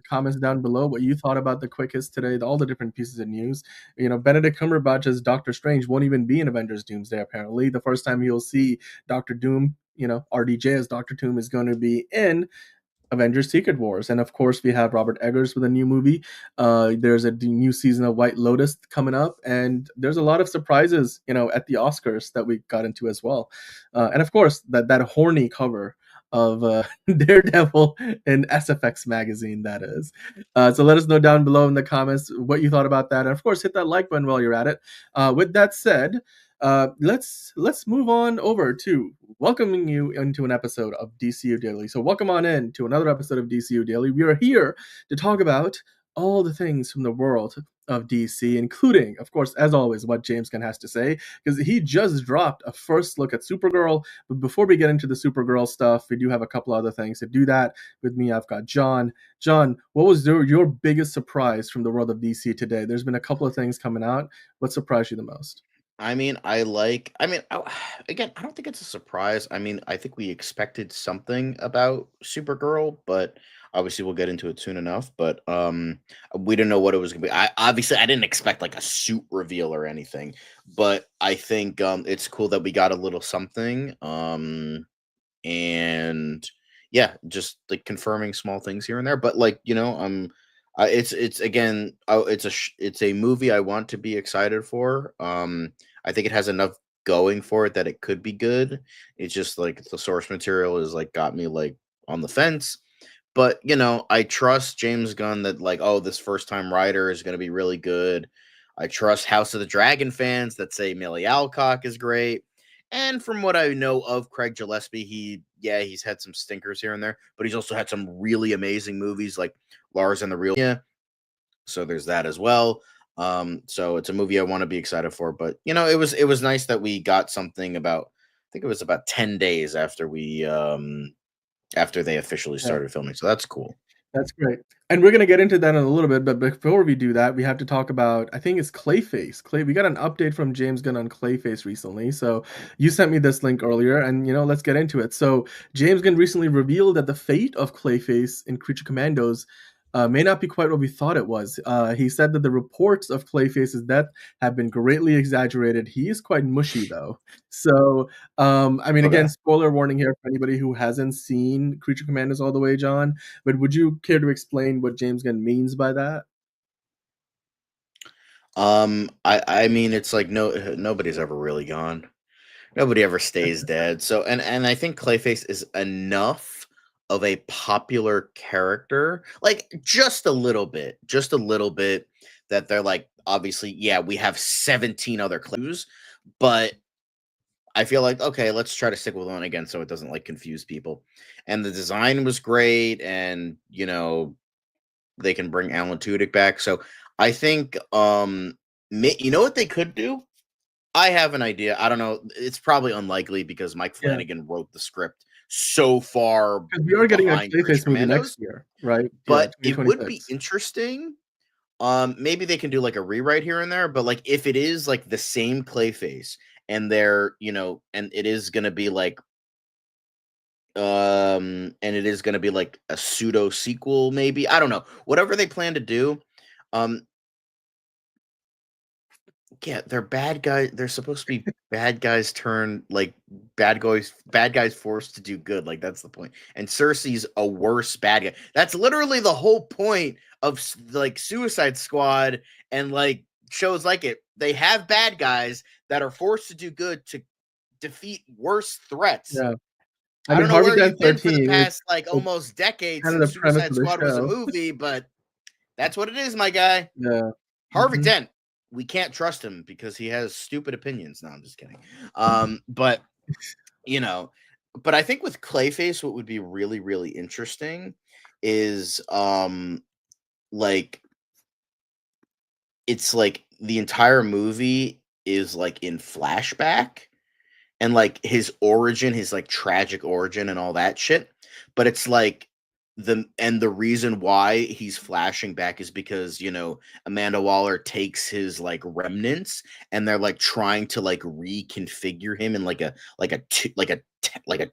comments down below what you thought about the quick hits today, all the different pieces of news. Benedict Cumberbatch as Doctor Strange won't even be in Avengers Doomsday, apparently. The first time you'll see Doctor Doom, RDJ as Doctor Doom is going to be in Avengers Secret Wars. And of course, we have Robert Eggers with a new movie. There's a new season of White Lotus coming up, and there's a lot of surprises, at the Oscars that we got into as well. And of course, that horny cover of Daredevil in SFX magazine, that is. So let us know down below in the comments what you thought about that. And of course, hit that like button while you're at it. With that said, let's move on over to welcoming you into an episode of DCU Daily. So welcome on in to another episode of DCU Daily. We are here to talk about all the things from the world of DC, including, of course, as always, what James Gunn has to say, because he just dropped a first look at Supergirl. But before we get into the Supergirl stuff, we do have a couple other things to do that. With me, I've got John. John, what was your biggest surprise from the world of DC today? There's been a couple of things coming out. What surprised you the most? Again, I don't think it's a surprise. I think we expected something about Supergirl, but obviously we'll get into it soon enough. But we didn't know what it was gonna be. I didn't expect like a suit reveal or anything, but I think it's cool that we got a little something. And yeah, just like confirming small things here and there. But like, it's a movie I want to be excited for. I think it has enough going for it that it could be good. It's just like the source material is like got me like on the fence. But I trust James Gunn that like, this first time writer is going to be really good. I trust House of the Dragon fans that say Millie Alcock is great. And from what I know of Craig Gillespie, he's had some stinkers here and there, but he's also had some really amazing movies like Lars and the Real. Yeah. So there's that as well. So it's a movie I want to be excited for. But it was nice that we got something about. I think it was about 10 days after they officially Yeah. started filming. So that's cool. That's great. And we're gonna get into that in a little bit, but before we do that, we have to talk about, I think it's Clayface. We got an update from James Gunn on Clayface recently. So you sent me this link earlier, and let's get into it. So James Gunn recently revealed that the fate of Clayface in Creature Commandos may not be quite what we thought it was. He said that the reports of Clayface's death have been greatly exaggerated. He is quite mushy though. So I mean, Okay. again, spoiler warning here for anybody who hasn't seen Creature Commandos all the way, John. But would you care to explain what James Gunn means by that? I mean, it's like nobody's ever really gone. Nobody ever stays dead. So and I think Clayface is enough of a popular character, like just a little bit, that they're like, obviously, yeah, we have 17 other clues, but I feel like, okay, let's try to stick with one again so it doesn't like confuse people. And the design was great, and they can bring Alan Tudyk back. So I think you know what they could do? I have an idea. I don't know. It's probably unlikely because Mike Yeah, Flanagan wrote the script so far because we are getting a behind Creature Clayface movie next Commandos, year, right? Yeah, but it would be 2026. interesting. Maybe they can do like a rewrite here and there, but like if it is like the same Clayface and and it is gonna be like and it is gonna be like a pseudo sequel, maybe. I don't know. Whatever they plan to do. Um, Yeah, they're bad guys. They're supposed to be bad guys turn like bad guys forced to do good. Like that's the point. And Cersei's a worse bad guy. That's literally the whole point of like Suicide Squad and like shows like it. They have bad guys that are forced to do good to defeat worse threats. Yeah, I I mean don't know Harvey where Dent you've been for the 13. past like It's almost decade kind of since the premise Suicide of the Squad was a show. movie, but that's what it is, my guy. Yeah. Harvey Hmm. Dent, we can't trust him because he has stupid opinions. No, I'm just kidding. But you know, but I think with Clayface, what would be really, really interesting is like it's like the entire movie is like in flashback and like his origin, his like tragic origin and all that shit. But it's like the reason why he's flashing back is because Amanda Waller takes his like remnants and they're like trying to like reconfigure him in like a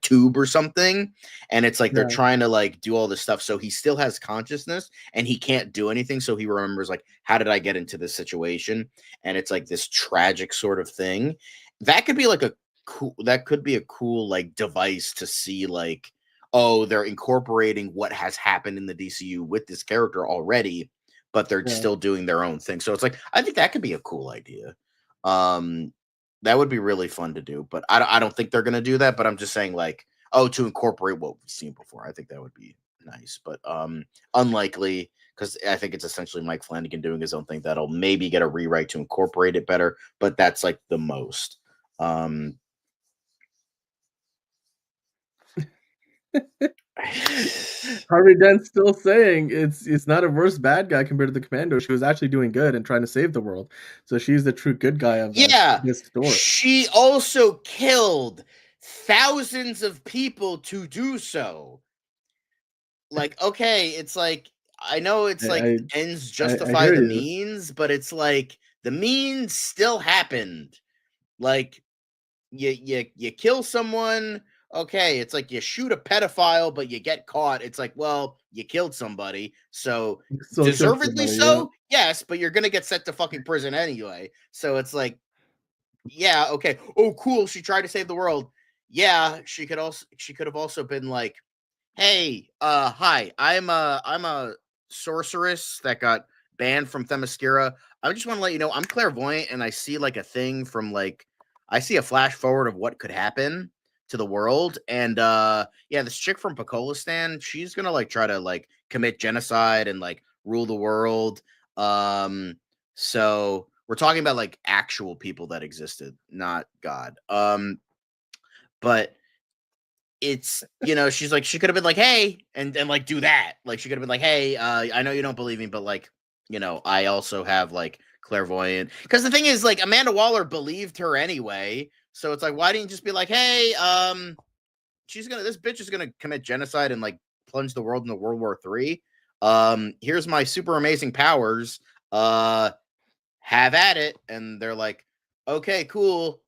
tube or something, and it's like they're Yeah. trying to like do all this stuff so he still has consciousness and he can't do anything, so he remembers like, how did I get into this situation? And it's like this tragic sort of thing that could be like a cool like device to see, like, oh, they're incorporating what has happened in the DCU with this character already, but they're Yeah. still doing their own thing. So it's like, I think that could be a cool idea. Um, that would be really fun to do, but I don't think they're gonna do that. But I'm just saying, like, oh, to incorporate what we've seen before, I think that would be nice, but unlikely because I think it's essentially Mike Flanagan doing his own thing that'll maybe get a rewrite to incorporate it better, but that's like the most. Um, Harvey Dent's still saying it's not a worse bad guy compared to the Commando. She was actually doing good and trying to save the world. So she's the true good guy of Yeah, this story. she also killed thousands of people to do so. Like, okay, it's like, I know it's like I ends I justify hear the you. means, but it's like the means still happened. Like, you kill someone, okay, it's like you shoot a pedophile, but you get caught. It's like, well, you killed somebody, so Still killed deservedly somebody, yeah. so, yes, but you're gonna get sent to fucking prison anyway. So it's like, yeah, okay. Oh, cool. She tried to save the world. Yeah, she could have also been like, hey, hi, I'm a sorceress that got banned from Themyscira. I just want to let you know I'm clairvoyant and I see like a thing from like I see a flash forward of what could happen to the world. And yeah, this chick from Pokolistan, she's gonna like try to like commit genocide and like rule the world. So we're talking about like actual people that existed, not God. But it's she's like, she could have been like, hey, and like do that, like she could have been like, hey, I know you don't believe me, but like I also have like clairvoyant. Because the thing is, like, Amanda Waller believed her anyway. So it's like, why didn't you just be like, hey, this bitch is gonna commit genocide and like plunge the world into World War III. Here's my super amazing powers. Have at it. And they're like, okay, cool.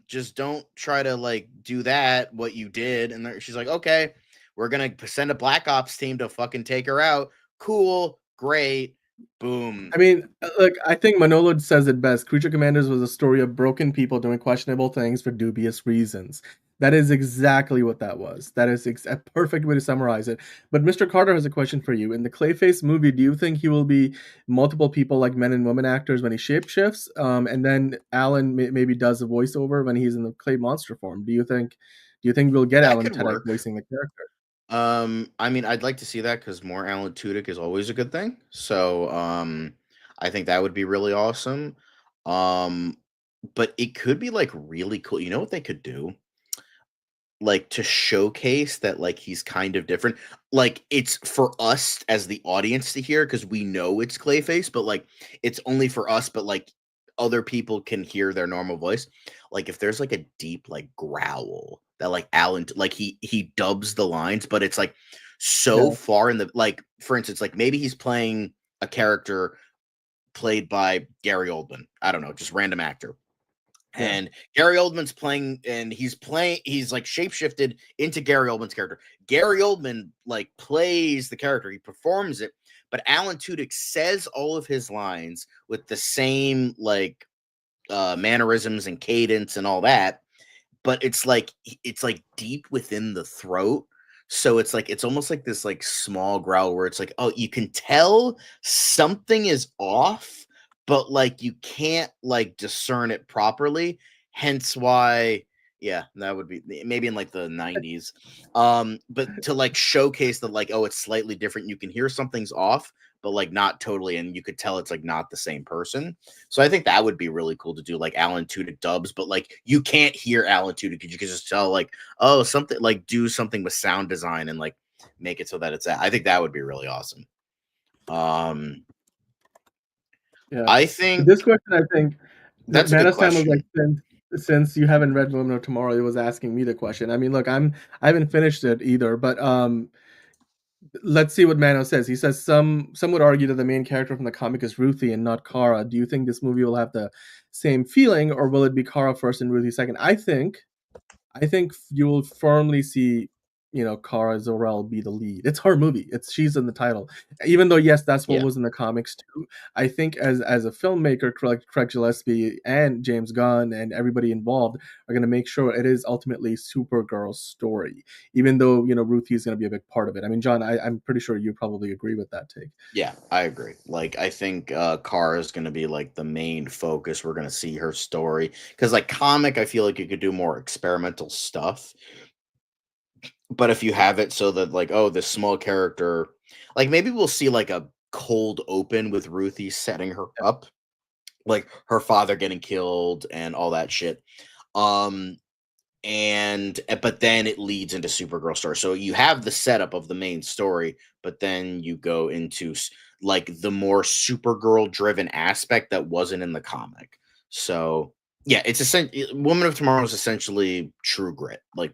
Just don't try to like do that, what you did. And she's like, okay, we're gonna send a Black Ops team to fucking take her out. Cool, great, boom. I mean, look, I think Manolo says it best. Creature Commanders was a story of broken people doing questionable things for dubious reasons. That is exactly what that was. That is a perfect way to summarize it. But Mr. Carter has a question for you. In the Clayface movie, do you think he will be multiple people like men and women actors when he shapeshifts? And then Alan maybe does a voiceover when he's in the clay monster form. Do you think we'll get That Alan could Tudyk work. voicing the character? I mean, I'd like to see that because more Alan Tudyk is always a good thing. So, I think that would be really awesome. But it could be like really cool. You know what they could do? Like to showcase that like he's kind of different. Like it's for us as the audience to hear because we know it's Clayface, but like it's only for us, but like other people can hear their normal voice. Like if there's like a deep like growl that like Alan like he dubs the lines, but it's like so Yeah. far in the like for instance, like maybe he's playing a character played by Gary Oldman. I don't know, just random actor. Yeah. And Gary Oldman's playing, and he's like shapeshifted into Gary Oldman's character. Gary Oldman like plays the character, he performs it, but Alan Tudyk says all of his lines with the same like mannerisms and cadence and all that, but it's like deep within the throat. So it's almost like this like small growl where it's like, oh, you can tell something is off, but like you can't like discern it properly. Hence why, yeah, that would be maybe in like the 90s. But to like showcase that like, oh, it's slightly different. You can hear something's off, but like not totally, and you could tell it's like not the same person. So I think that would be really cool to do like Alan Tudyk dubs, but like you can't hear Alan Tudyk because you can just tell like, oh, something like do something with sound design and like make it so that it's that. I think that would be really awesome. Yeah. I think This question, I think, that's a good Manasam was like, question. since you haven't read Women of Tomorrow, he was asking me the question. I mean, look, I haven't finished it either, but let's see what Mano says. He says some would argue that the main character from the comic is Ruthie and not Kara. Do you think this movie will have the same feeling, or will it be Kara first and Ruthie second? I think you will firmly see, Kara Zor-El be the lead. It's her movie. She's in the title. Even though, yes, that's what Yeah. was in the comics too. I think as a filmmaker, Craig Gillespie and James Gunn and everybody involved are going to make sure it is ultimately Supergirl's story. Even though, Ruthie is going to be a big part of it. I mean, John, I'm pretty sure you probably agree with that take. Yeah, I agree. Like, I think Kara is going to be like the main focus. We're going to see her story because, like, comic, I feel like you could do more experimental stuff. But if you have it so that, like, oh, this small character, like, maybe we'll see like a cold open with Ruthie setting her up, like her father getting killed and all that shit. But then it leads into Supergirl story. So you have the setup of the main story, but then you go into like the more Supergirl driven aspect that wasn't in the comic. So yeah, it's Woman of Tomorrow is essentially True Grit. Like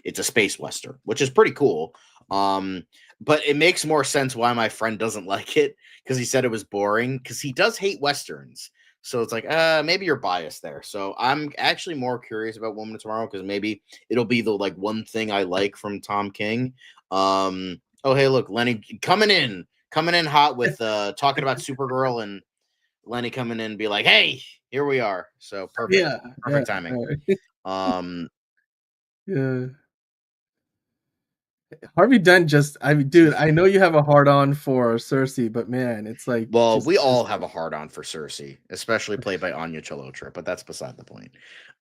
it's a space western, which is pretty cool. But it makes more sense why my friend doesn't like it because he said it was boring because he does hate westerns. So it's like, maybe you're biased there. So I'm actually more curious about Woman of Tomorrow because maybe it'll be the like one thing I like from Tom King. Oh, hey, look, Lenny coming in hot with talking about Supergirl and Lenny coming in and be like, hey, here we are. So perfect. Yeah, Perfect timing. Yeah. Harvey Dent dude, I know you have a hard on for Cersei, but man, it's like well, we all have a hard on for Cersei, especially played by Anya Chalotra, but that's beside the point.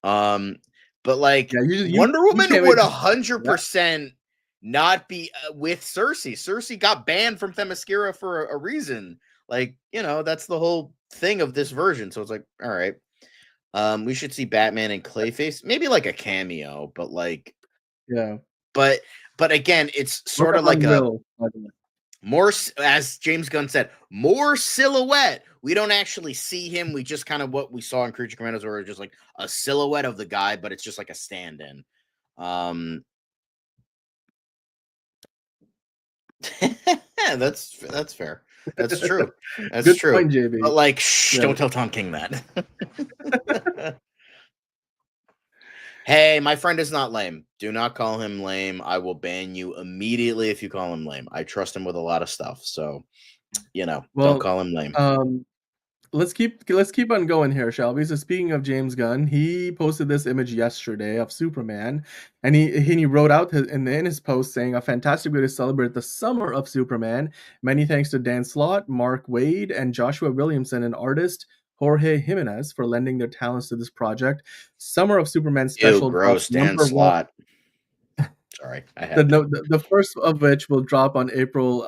But like Wonder Woman would 100% not be with Cersei. Cersei got banned from Themyscira for a reason. Like, that's the whole thing of this version. So it's like, all right. We should see Batman and Clayface, maybe like a cameo, but like, yeah. But again, it's sort of like more, as James Gunn said, more silhouette. We don't actually see him. We just kind of what we saw in Creature Commandos, where it's just like a silhouette of the guy, but it's just like a stand-in. That's fair. That's true. That's Good true. point, JB. But like, shh, Yeah. don't tell Tom King that. Hey, my friend is not lame. Do not call him lame. I will ban you immediately if you call him lame. I trust him with a lot of stuff. So, don't Well, call him lame. let's keep on going here, shall we? So speaking of James Gunn, he posted this image yesterday of Superman, and he wrote out in his post saying, "A fantastic way to celebrate the summer of Superman. Many thanks to Dan Slott, Mark Waid, and Joshua Williamson, and artist Jorge Jimenez for lending their talents to this project. Summer of Superman Ew, special drops gross. Dan number one." Slott. Sorry, I had to. The first of which will drop on April.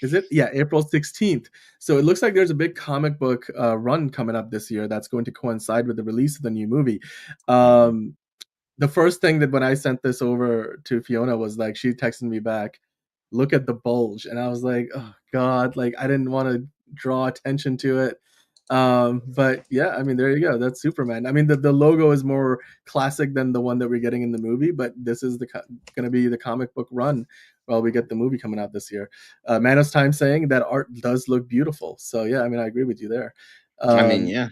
Is it? Yeah, April 16th. So it looks like there's a big comic book run coming up this year that's going to coincide with the release of the new movie. The first thing that when I sent this over to Fiona was like, she texted me back, "Look at the bulge," and I was like, "Oh God!" Like I didn't want to draw attention to it. But yeah, I mean, there you go. That's Superman. I mean, the logo is more classic than the one that we're getting in the movie, but this is going to be the comic book run while we get the movie coming out this year. Manos Time saying that art does look beautiful. So yeah, I mean, I agree with you there. I mean, yeah.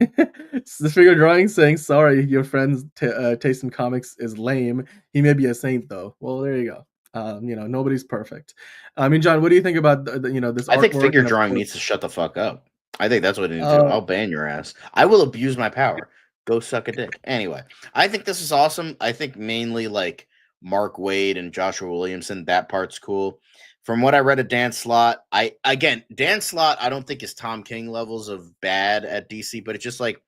The figure drawing saying, "Sorry, your friend's taste in comics is lame. He may be a saint, though." Well, there you go. Nobody's perfect. I mean, John, what do you think about this I think artwork? figure And of drawing course, needs to shut the fuck up. I think that's what it needs to do. I'll ban your ass. I will abuse my power. Go suck a dick. Anyway, I think this is awesome. I think mainly like Mark Waid and Joshua Williamson, that part's cool. From what I read of Dan Slott, Dan Slott, I don't think is Tom King levels of bad at DC, but it's just like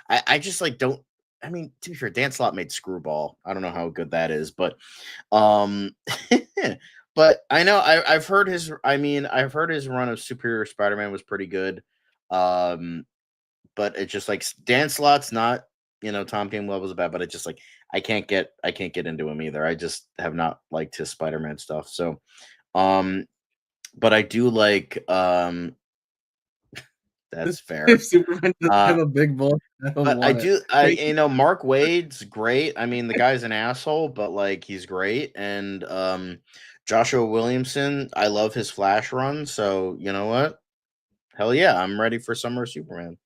I just like don't. I mean, to be fair, Dan Slott made Screwball. I don't know how good that is, but but I know I've heard his. I mean, I've heard his run of Superior Spider-Man was pretty good. But it's just like Dan Slott's not, Tom King levels of bad, but it's just like I can't get into him either. I just have not liked his Spider-Man stuff. So, but I do like that's fair. if Superman doesn't have a big bulge, I don't But I want do, it. Mark Wade's great. I mean, the guy's an asshole, but like he's great. And Joshua Williamson, I love his Flash run. So you know what? Hell yeah, I'm ready for Summer of Superman.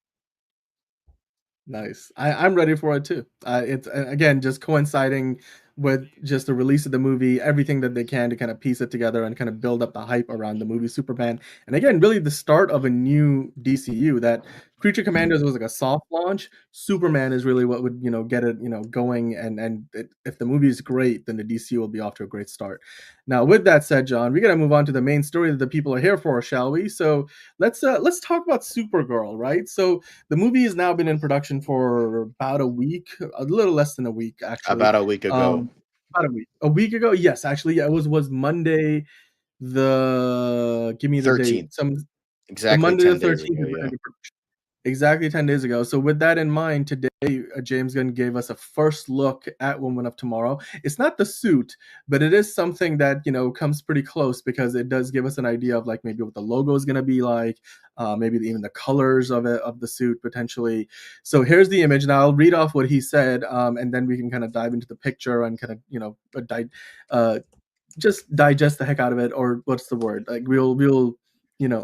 Nice. I'm ready for it too. It's again just coinciding with just the release of the movie, everything that they can to kind of piece it together and kind of build up the hype around the movie Superman. And again, really the start of a new DCU. That Creature Commandos was like a soft launch. Superman is really what would get it going. And if the movie is great, then the DCU will be off to a great start. Now, with that said, John, we got to move on to the main story that the people are here for, shall we? So let's talk about Supergirl, right? So the movie has now been in production for about a week, a little less than a week, actually. About a week ago. About a week ago. Yes, actually, yeah, it was Monday. Give me the 13th. date. Exactly Monday 10 the days 13th. ago, yeah. Exactly 10 days ago. So with that in mind, today James Gunn gave us a first look at Woman of Tomorrow. It's not the suit, but it is something that comes pretty close because it does give us an idea of like maybe what the logo is going to be like, maybe even the colors of the suit potentially. So here's the image. Now I'll read off what he said, and then we can kind of dive into the picture and kind of just digest the heck out of it, or what's the word? Like we'll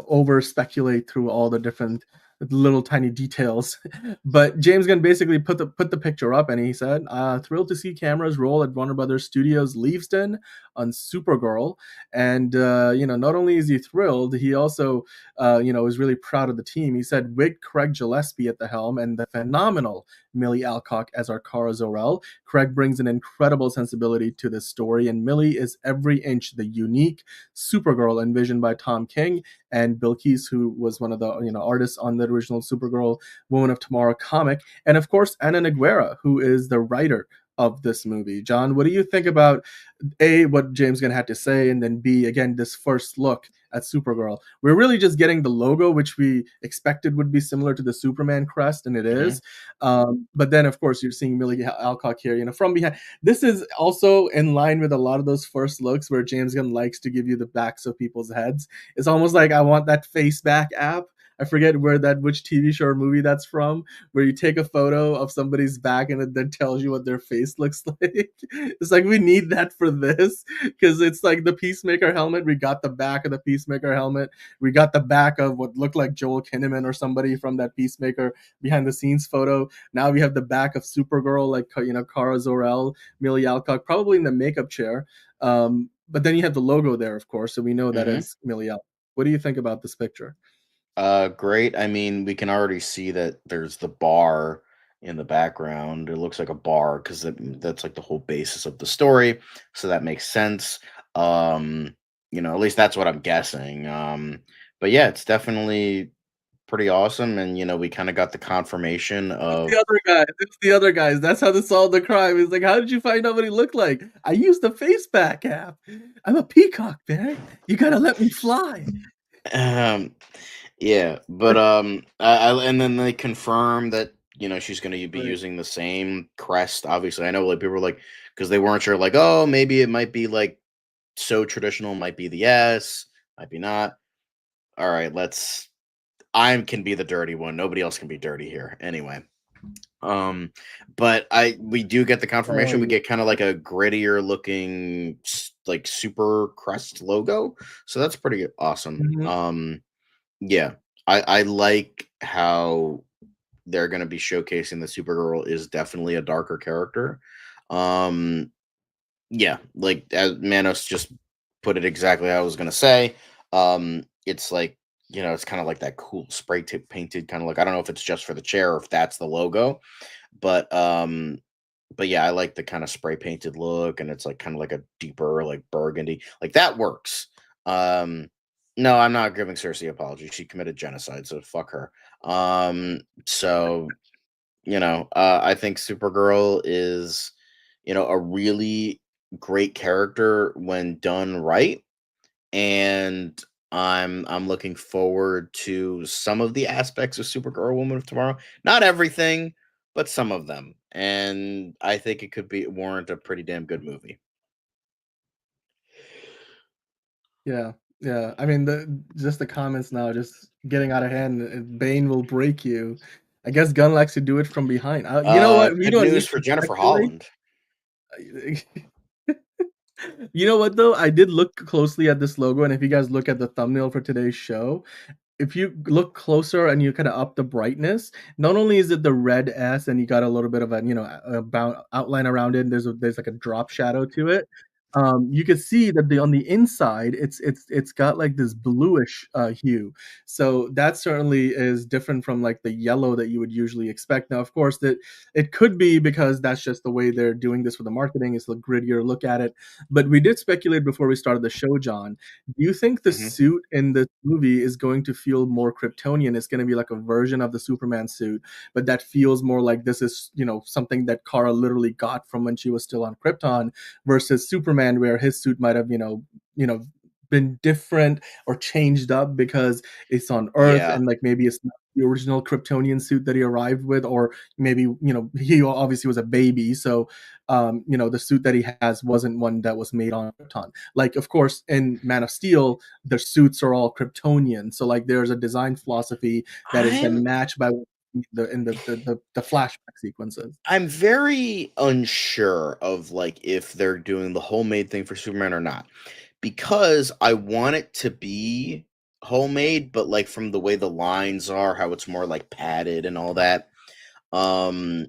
over speculate through all the different little tiny details. But James Gunn basically put the picture up, and he said, "Thrilled to see cameras roll at Warner Brothers Studios Leavesden on Supergirl." And not only is he thrilled, he also is really proud of the team. He said, "With Craig Gillespie at the helm and the phenomenal Millie Alcock as our Kara Zor-El, Craig brings an incredible sensibility to this story, and Millie is every inch the unique Supergirl envisioned by Tom King and Bill Keys, who was one of the artists on the original Supergirl Woman of Tomorrow comic, and of course Anna Noguera, who is the writer of this movie. John, what do you think about A, what James Gunn had to say, and then B, again, this first look at Supergirl? We're really just getting the logo, which we expected would be similar to the Superman crest, and it Mhm. is. But then, of course, you're seeing Millie Alcock here, from behind. This is also in line with a lot of those first looks where James Gunn likes to give you the backs of people's heads. It's almost like I want that face back app. I forget which TV show or movie that's from, where you take a photo of somebody's back and it then tells you what their face looks like. It's like we need that for this, because it's like the Peacemaker helmet. We got the back of the Peacemaker helmet. We got the back of what looked like Joel Kinnaman or somebody from that Peacemaker behind the scenes photo. Now we have the back of Supergirl, like Kara Zor-El, Millie Alcock, probably in the makeup chair. But then you have the logo there, of course, so we know that Mhm. is Millie Alcock. What do you think about this picture? Great. I mean, we can already see that there's the bar in the background. It looks like a bar because that's like the whole basis of the story. So that makes sense. At least that's what I'm guessing. But yeah, it's definitely pretty awesome. And we kind of got the confirmation It's of the other guy. It's the other guys. That's how they solved the crime. It's like, how did you find out what he looked like? I used the face back app. I'm a peacock, Barry. You gotta let me fly. um yeah, but and then they confirm that she's going to be Right. using the same crest. Obviously, I know like people were like because they weren't sure, like, oh, maybe it might be like so traditional, might be the S, might be not. All right, let's. I can be the dirty one. Nobody else can be dirty here. Anyway, um, but we do get the Oh, confirmation. We yeah. get kind of like a grittier looking like super crest logo, so that's pretty awesome. Mhm. Yeah, I like how they're going to be showcasing that Supergirl is definitely a darker character. Um, yeah, like as Manos just put it exactly how I was going to say. It's like it's kind of like that cool spray tip painted kind of like I don't know if it's just for the chair or if that's the logo, but yeah, I like the kind of spray painted look, and it's like kind of like a deeper like burgundy, like that works. Um, no, I'm not giving Cersei apology. She committed genocide, so fuck her. So I think Supergirl is a really great character when done right, and I'm looking forward to some of the aspects of Supergirl Woman of Tomorrow. Not everything, but some of them. And I think it could be warrant a pretty damn good movie. Yeah. Yeah. I mean, the comments now just getting out of hand. Bane will break you. I guess Gunn likes to do it from behind. You know what? We Good don't news need for to Jennifer speculate. Holland. You know what though? I did look closely at this logo, and if you guys look at the thumbnail for today's show, if you look closer and you kind of up the brightness, not only is it the red S and you got a little bit of a outline around it, and there's like a drop shadow to it. You can see that on the inside, it's got like this bluish hue. So that certainly is different from like the yellow that you would usually expect. Now, of course, that it could be because that's just the way they're doing this with the marketing. It's a grittier look at it. But we did speculate before we started the show, John. Do you think the Mhm. suit in this movie is going to feel more Kryptonian? It's going to be like a version of the Superman suit, but that feels more like this is, something that Kara literally got from when she was still on Krypton, versus Superman, where his suit might have, been different or changed up because it's on Earth, Yeah. and like maybe it's not the original Kryptonian suit that he arrived with, or maybe he obviously was a baby, so the suit that he has wasn't one that was made on Krypton. Like, of course, in Man of Steel, the suits are all Kryptonian, so like there's a design philosophy that is then I'm matched by the flashback sequences. I'm very unsure of like if they're doing the homemade thing for Superman or not. Because I want it to be homemade, but like from the way the lines are, how it's more like padded and all that. Um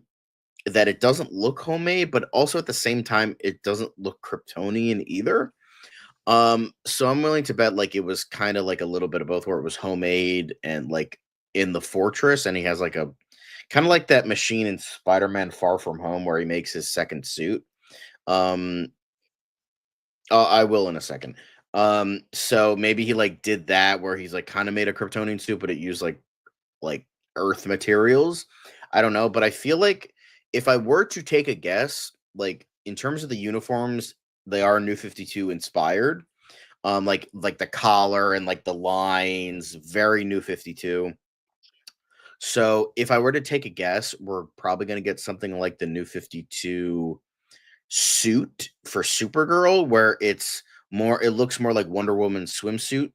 that it doesn't look homemade, but also at the same time it doesn't look Kryptonian either. So I'm willing to bet like it was kind of like a little bit of both where it was homemade and like in the fortress and he has like a kind of like that machine in Spider-Man Far From Home where he makes his second suit. Um I will in a second. So maybe he like did that where he's like kind of made a Kryptonian suit, but it used like Earth materials. I don't know, but I feel like if I were to take a guess, like in terms of the uniforms, they are New 52 inspired. Like the collar and like the lines, very New 52. So if I were to take a guess, we're probably going to get something like the New 52 suit for Supergirl, where it looks more like Wonder Woman's suit,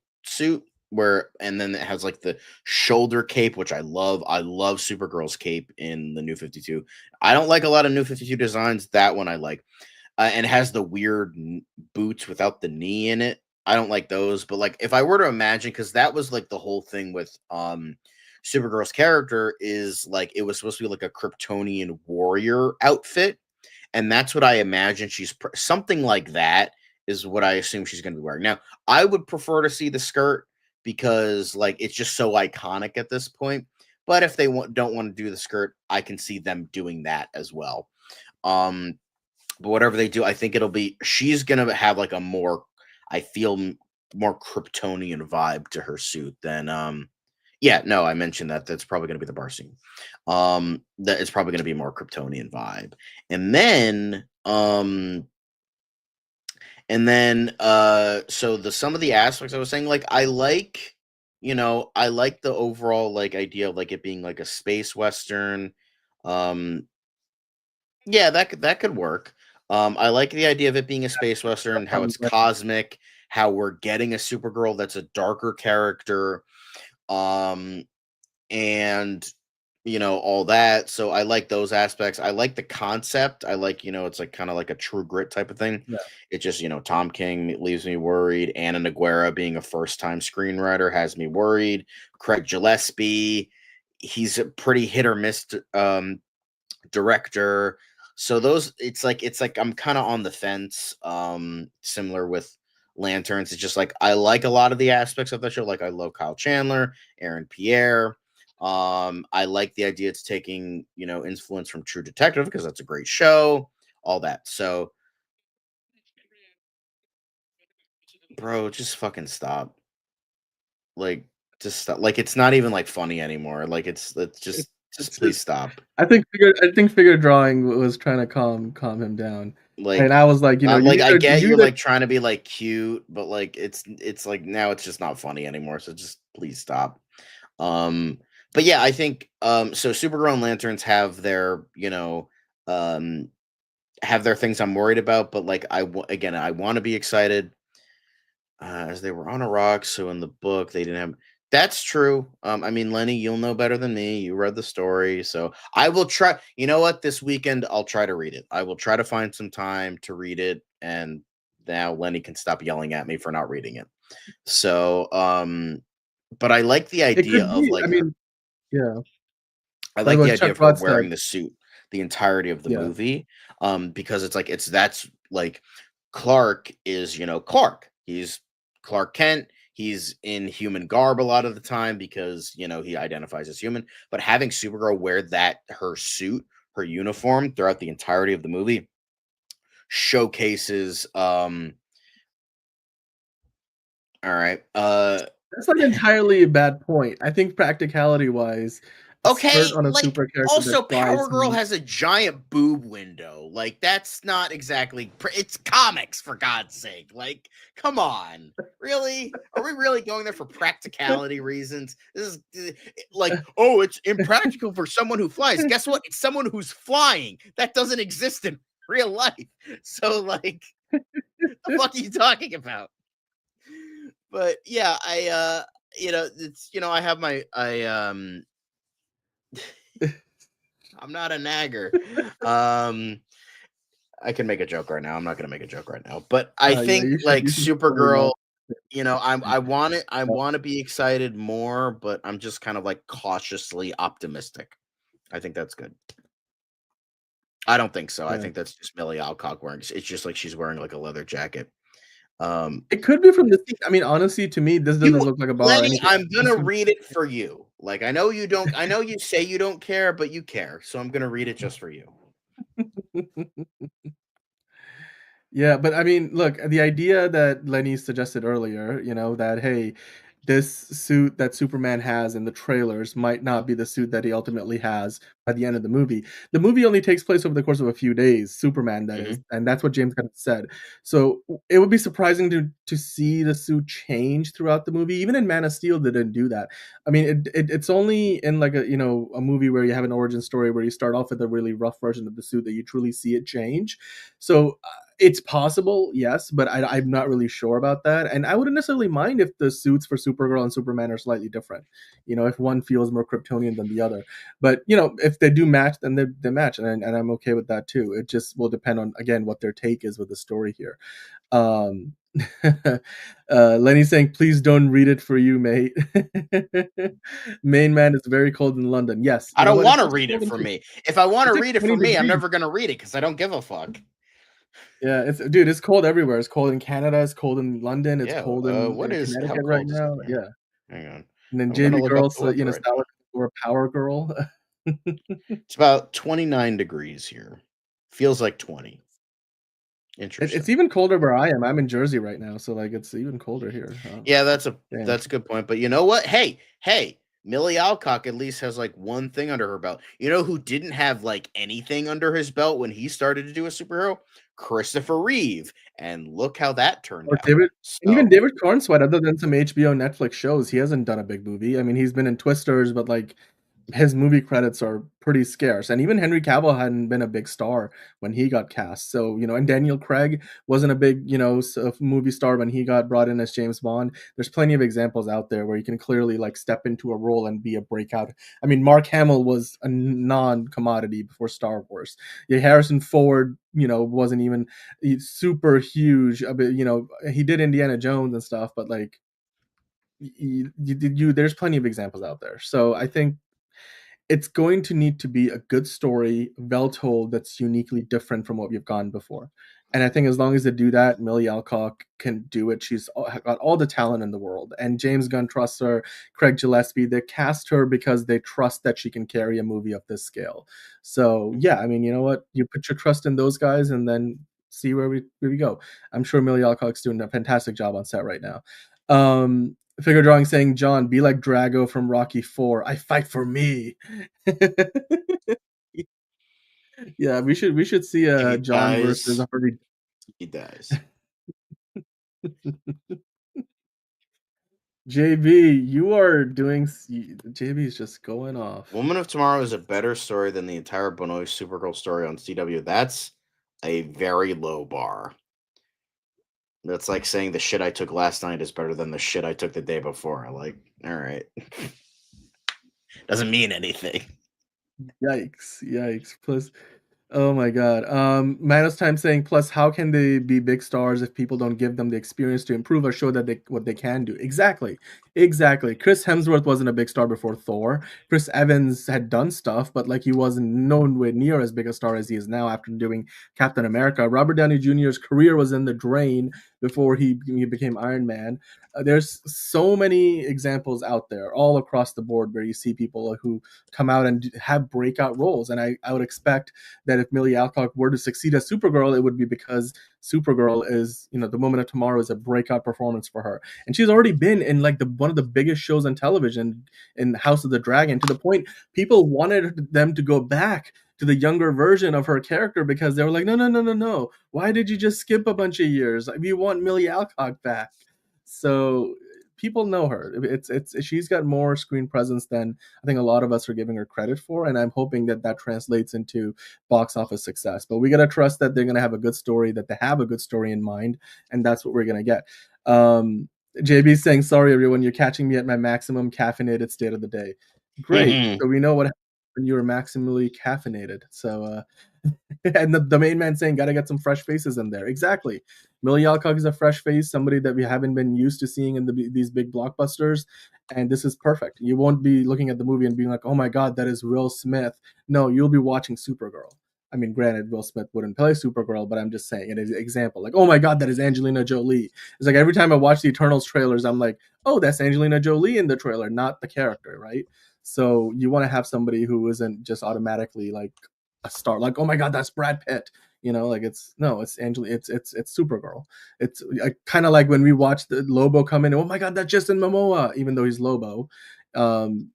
and then it has like the shoulder cape, which I love. I love Supergirl's cape in the New 52. I don't like a lot of New 52 designs. That one I like. And it has the weird boots without the knee in it. I don't like those, but like if I were to imagine, because that was like the whole thing with Supergirl's character, is like it was supposed to be like a Kryptonian warrior outfit, and that's what I imagine something like that is what I assume she's going to be wearing. Now, I would prefer to see the skirt because like it's just so iconic at this point. But if they don't want to do the skirt, I can see them doing that as well. But whatever they do, I think she's going to have like I feel more Kryptonian vibe to her suit than yeah, no, I mentioned that. That's probably going to be the bar scene. That it's probably going to be more Kryptonian vibe. And then so some of the aspects I was saying, like I like the overall like idea of like it being like a space western. Yeah, that could work. I like the idea of it being a space western, how it's cosmic, how we're getting a Supergirl that's a darker character. And all that. So I like those aspects. I like the concept. I like, it's like kind of like a True Grit type of thing. Yeah. It just, Tom King leaves me worried. Anna Noguera being a first-time screenwriter has me worried. Craig Gillespie, he's a pretty hit or miss director. So it's like I'm kind of on the fence. Similar with Lanterns. It's just like I like a lot of the aspects of the show. Like I love Kyle Chandler, Aaron Pierre. I like the idea it's taking, influence from True Detective because that's a great show, all that. So, bro, just fucking stop. Like, just stop. Like, it's not even like funny anymore. Like, it's just please stop. I think figure drawing was trying to calm him down. Like, and I was like, I get you're like trying to be like cute, but like it's like now it's just not funny anymore. So just please stop. But yeah, I think so Supergirl and Lanterns have their, have their things I'm worried about, but like I want to be excited as they were on a rock, so in the book they didn't have. That's true. I mean, Lenny, you'll know better than me. You read the story, so I will try. You know what? This weekend I'll try to read it. I will try to find some time to read it, and now Lenny can stop yelling at me for not reading it. So, but I like the idea of like. I mean, yeah. I like the idea of her wearing the suit the entirety of the movie, because it's like that's like Clark is Clark. He's Clark Kent. He's in human garb a lot of the time because he identifies as human. But having Supergirl wear her suit, her uniform throughout the entirety of the movie showcases. All right. That's not entirely a bad point. I think practicality wise. Okay, like also Power Girl has a giant boob window. Like that's not exactly it's comics, for God's sake. Like, come on. Really? Are we really going there for practicality reasons? This is like, oh, it's impractical for someone who flies. Guess what? It's someone who's flying. That doesn't exist in real life. So like the fuck are you talking about? But yeah, I it's I have my I'm not a nagger. I can make a joke right now. I'm not going to make a joke right now, but I think like Supergirl, I want it. I want to be excited more, but I'm just kind of like cautiously optimistic. I think that's good. I don't think so. I think that's just Millie Alcock wearing. It's just like she's wearing like a leather jacket. It could be from the. I mean, honestly, to me, this doesn't look like a bar. Lenny, I'm gonna read it for you. Like I know you don't. I know you say you don't care, but you care. So I'm gonna read it just for you. Yeah, but I mean, look, the idea that Lenny suggested earlier, that hey, this suit that Superman has in the trailers might not be the suit that he ultimately has by the end of the movie. The movie only takes place over the course of a few days, Superman that is, and that's what James Gunn said. So it would be surprising to see the suit change throughout the movie. Even in Man of Steel, they didn't do that. I mean, it's only in like a movie where you have an origin story where you start off with a really rough version of the suit that you truly see it change. So it's possible, yes, but I'm not really sure about that. And I wouldn't necessarily mind if the suits for Supergirl and Superman are slightly different. If one feels more Kryptonian than the other. But if they do match, then they match, and I'm okay with that too. It just will depend on, again, what their take is with the story here. Um, Lenny saying, "Please don't read it for you, mate." Main man is very cold in London. Yes, I you know don't what? It's want to just read it cold for in- me. If I want to It's like read it 20 for me, I'm degrees. never going to read it because I don't give a fuck. Yeah, it's cold everywhere. It's cold in Canada. It's cold in London. It's Yeah. cold How Connecticut right cold is it now. here? Yeah, Hang on. and then I'm going to JB look up girls, the weather right now. Sour or Power Girl. It's about 29 degrees here. Feels like 20. Interesting. It's even colder where I am. I'm in Jersey right now, so it's even colder here. Yeah, Damn. that's a good point. But you know what? Hey, Millie Alcock at least has like one thing under her belt. You know who didn't have like anything under his belt when he started to do a superhero? Christopher Reeve. And look how that turned Or out. David, and even So David Cornsweet, other than some HBO Netflix shows, he hasn't done a big movie. I mean, he's been in Twisters, but his movie credits are pretty scarce. And even Henry Cavill hadn't been a big star when he got cast. So, and Daniel Craig wasn't a big, movie star when he got brought in as James Bond. There's plenty of examples out there where you can clearly step into a role and be a breakout. I mean, Mark Hamill was a non-commodity before Star Wars. Yeah, Harrison Ford, wasn't even super huge. He did Indiana Jones and stuff, but there's plenty of examples out there. So I think it's going to need to be a good story, well told, that's uniquely different from what we've gone before. And I think as long as they do that, Millie Alcock can do it. She's got all the talent in the world. And James Gunn trusts her. Craig Gillespie, they cast her because they trust that she can carry a movie of this scale. So, yeah, I mean, you know what? You put your trust in those guys and then see where we go. I'm sure Millie Alcock's doing a fantastic job on set right now. Figure drawing saying, "John, be like Drago from Rocky 4. I fight for me." Yeah, we should see if he John versus dies, Harvey. he dies. JB, you are doing. JB is just going off. Woman of Tomorrow is a better story than the entire Benoist Supergirl story on CW. That's a very low bar. That's like saying the shit I took last night is better than the shit I took the day before. All right. Doesn't mean anything. Yikes. Plus, oh my god. Manos Time saying, plus how can they be big stars if people don't give them the experience to improve or show that what they can do? Exactly. Chris Hemsworth wasn't a big star before Thor. Chris Evans had done stuff, but he wasn't nowhere near as big a star as he is now after doing Captain America. Robert Downey Jr.'s career was in the drain before he became Iron Man. There's so many examples out there all across the board where you see people who come out and have breakout roles. And I would expect that if Millie Alcock were to succeed as Supergirl, it would be because Supergirl is, the Woman of Tomorrow is a breakout performance for her. And she's already been in one of the biggest shows on television in House of the Dragon, to the point people wanted them to go back to the younger version of her character because they were like, no. Why did you just skip a bunch of years? We want Millie Alcock back. So people know her. She's got more screen presence than I think a lot of us are giving her credit for, and I'm hoping that translates into box office success. But we gotta trust that they're gonna have a good story, that they have a good story in mind, and that's what we're gonna get. JB's saying, "Sorry, everyone, you're catching me at my maximum caffeinated state of the day." Great. So we know what happens when you are maximally caffeinated. So, and the main man saying, "Gotta get some fresh faces in there." Exactly. Millie Alcock is a fresh face, somebody that we haven't been used to seeing in these big blockbusters, and this is perfect. You won't be looking at the movie and being like, "Oh my god, that is Will Smith." No, you'll be watching Supergirl. I mean, granted, Will Smith wouldn't play Supergirl, but I'm just saying it as an example. Oh my god, that is Angelina Jolie. It's like every time I watch the Eternals trailers, I'm like, oh, that's Angelina Jolie in the trailer, not the character, right? So you want to have somebody who isn't just automatically a star. Oh my god, that's Brad Pitt. You know, like it's Angela, it's Supergirl. It's kind of like when we watched the Lobo come in. Oh my God, that's Jason Momoa, even though he's Lobo. Um,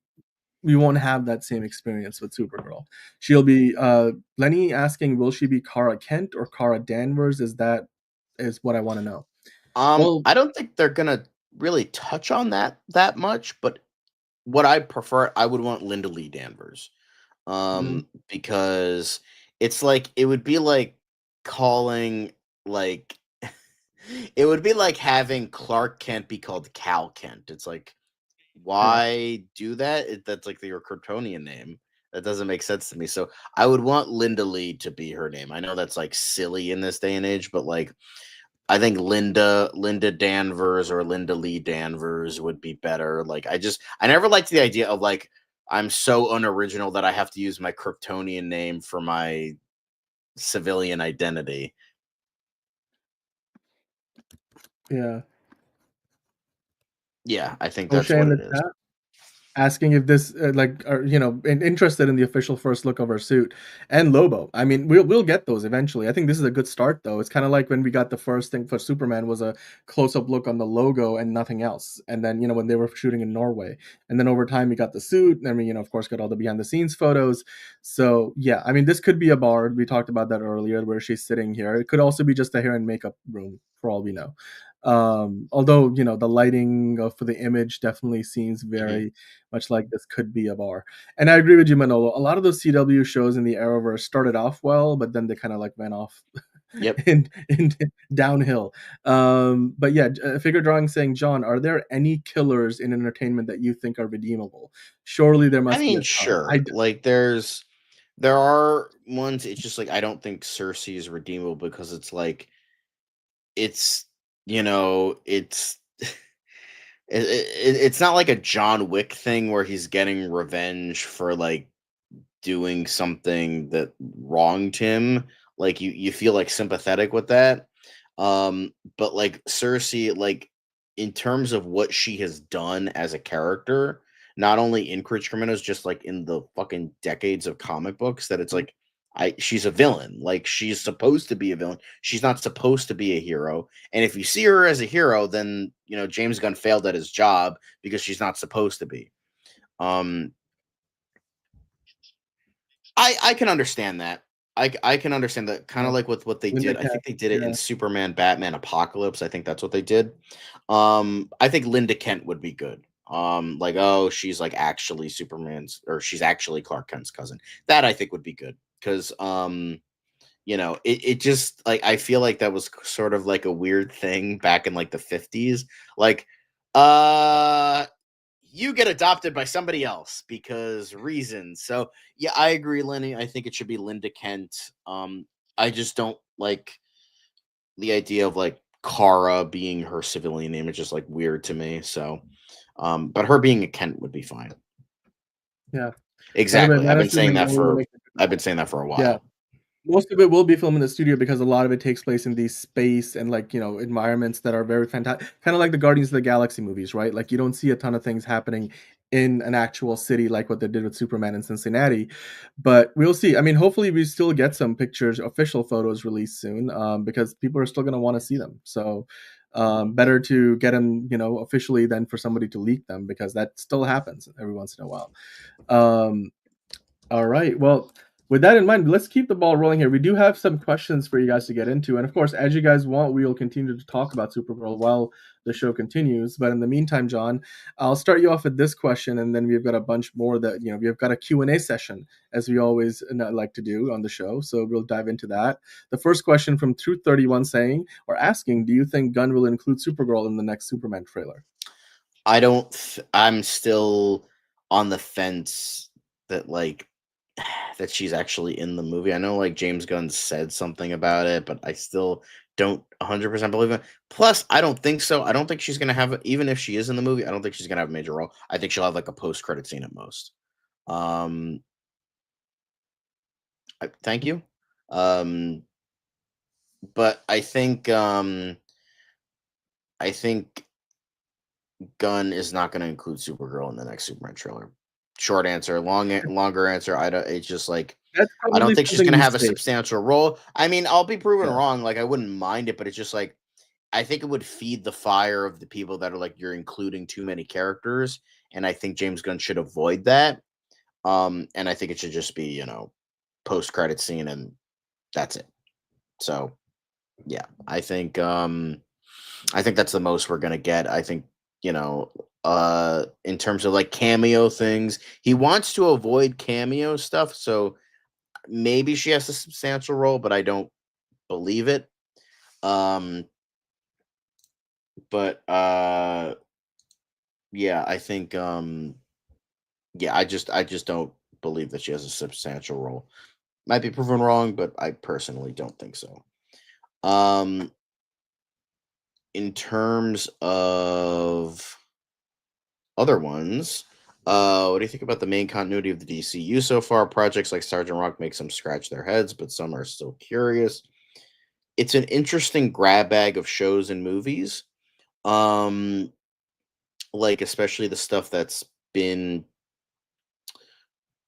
we won't have that same experience with Supergirl. She'll be Lenny asking, will she be Kara Kent or Kara Danvers? Is what I want to know. Well, I don't think they're gonna really touch on that much, but what I prefer, I would want Linda Lee Danvers. mhm, Because it's like it would be like calling like it would be like having Clark Kent be called Cal Kent. It's like, yeah. why do that? That's like your Kryptonian name. That doesn't make sense to me. So I would want Linda Lee to be her name. I know that's like silly in this day and age, but like I think Linda Danvers or Linda Lee Danvers would be better. Like I never liked the idea of like I'm so unoriginal that I have to use my Kryptonian name for my civilian identity. Yeah. Yeah, I think that's O'Shea what in the it is. chat asking if this are interested in the official first look of her suit and Lobo. I mean, we'll get those eventually. I think this is a good start though. It's kind of like when we got the first thing for Superman was a close up look on the logo and nothing else. And then when they were shooting in Norway, and then over time we got the suit, and then we of course got all the behind the scenes photos. So yeah, I mean this could be a bar. We talked about that earlier where she's sitting here. It could also be just a hair and makeup room for all we know. Although the lighting for the image definitely seems Mhm. very much like this could be a bar. And I agree with you, Manolo. A lot of those CW shows in the Arrowverse started off well, but then they kind of like went off Yep. in downhill. But yeah, Figure Drawing saying, John, are there any killers in entertainment that you think are redeemable? Surely there I must be mean, a ton. sure. Like there are ones, it's just like I don't think Cersei is redeemable because it's like it's it's it's not like a John Wick thing where he's getting revenge for like doing something that wronged him. Like you feel like sympathetic with that. But like Cersei, like in terms of what she has done as a character, not only in Creature Criminals, just like in the fucking decades of comic books, that it's like she's a villain. Like she's supposed to be a villain. She's not supposed to be a hero. And if you see her as a hero, then James Gunn failed at his job because she's not supposed to be. Um, I can understand that. I can understand that, kind Yeah. of like with what they Linda did. I Cat. think they did it in Yeah. Superman, Batman, Apocalypse. I think that's what they did. I think Linda Kent would be good. Like, oh, she's like actually Superman's, or she's actually Clark Kent's cousin. That I think would be good because it just like I feel like that was sort of like a weird thing back in like the 50s. Like, uh you get adopted by somebody else because reasons. So yeah, I agree, Lenny. I think it should be Linda Kent. I just don't like the idea of like Kara being her civilian name. It's just like weird to me. So, but her being a Kent would be fine. Yeah. By the way, Exactly. Madison Manolo makes a good I've been point. saying that for a Yeah. while. Most of it will be filmed in the studio because a lot of it takes place in these space and like environments that are very fantastic, kind of like the Guardians of the Galaxy movies, right? Like you don't see a ton of things happening in an actual city like what they did with Superman in Cincinnati, but we'll see. I mean, hopefully we still get some pictures, official photos released soon, because people are still going to want to see them. So better to get them officially than for somebody to leak them, because that still happens every once in a while. um all right. Well, with that in mind, let's keep the ball rolling here. We do have some questions for you guys to get into. And of course, as you guys want, we will continue to talk about Supergirl while the show continues. But in the meantime, John, I'll start you off with this question, and then we've got a bunch more that, we've got a Q&A session, as we always like to do on the show. So we'll dive into that. The first question from Truth31 saying, or asking, do you think Gunn will include Supergirl in the next Superman trailer? I'm still on the fence that like that she's actually in the movie. I know like James Gunn said something about it, but I still don't 100% believe it. Plus, I don't think so. I don't think she's going to have, even if she is in the movie, I don't think she's going to have a major role. I think she'll have like a post-credit scene at most. Thank you. But I think Gunn is not going to include Supergirl in the next Superman trailer. Short answer, longer answer. I don't. It's just like That's I don't probably think she's something gonna we have a say. substantial role. I mean, I'll be proven Yeah. wrong. Like, I wouldn't mind it, but it's just like I think it would feed the fire of the people that are like you're including too many characters, and I think James Gunn should avoid that. And I think it should just be, post credit scene and that's it. So yeah, I think that's the most we're gonna get. I think, in terms of like cameo things, he wants to avoid cameo stuff, so maybe she has a substantial role, but I don't believe it. Um, but yeah, I think yeah, I just don't believe that she has a substantial role. Might be proven wrong, but I personally don't think so. Um, in terms of other ones, what do you think about the main continuity of the DCU so far? Projects like Sergeant Rock make some scratch their heads, but some are still curious. It's an interesting grab bag of shows and movies. Um, like especially the stuff that's been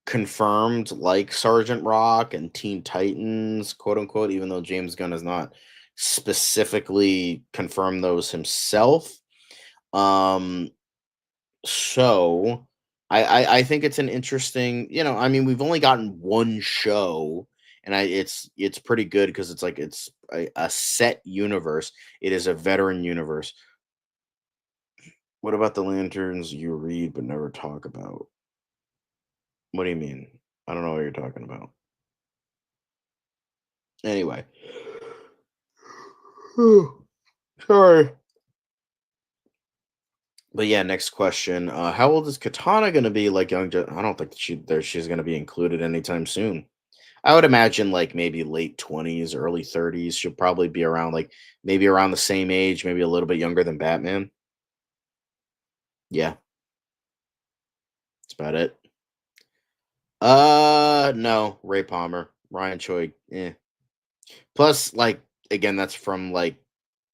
confirmed, like Sergeant Rock and Teen Titans, quote unquote, even though James Gunn has not specifically confirmed those himself. Um, so I think it's an interesting, I mean, we've only gotten one show, and it's pretty good because it's like it's a set universe. It is a veteran universe. What about the lanterns you read but never talk about? What do you mean? I don't know what you're talking about. Anyway. Sorry. But yeah, next question. How old is Katana going to be? Like I don't think she's going to be included anytime soon. I would imagine like maybe late 20s, early 30s. She'll probably be around like maybe around the same age, maybe a little bit younger than Batman. Yeah, that's about it. No, Ray Palmer, Ryan Choi. Plus, like again, that's from like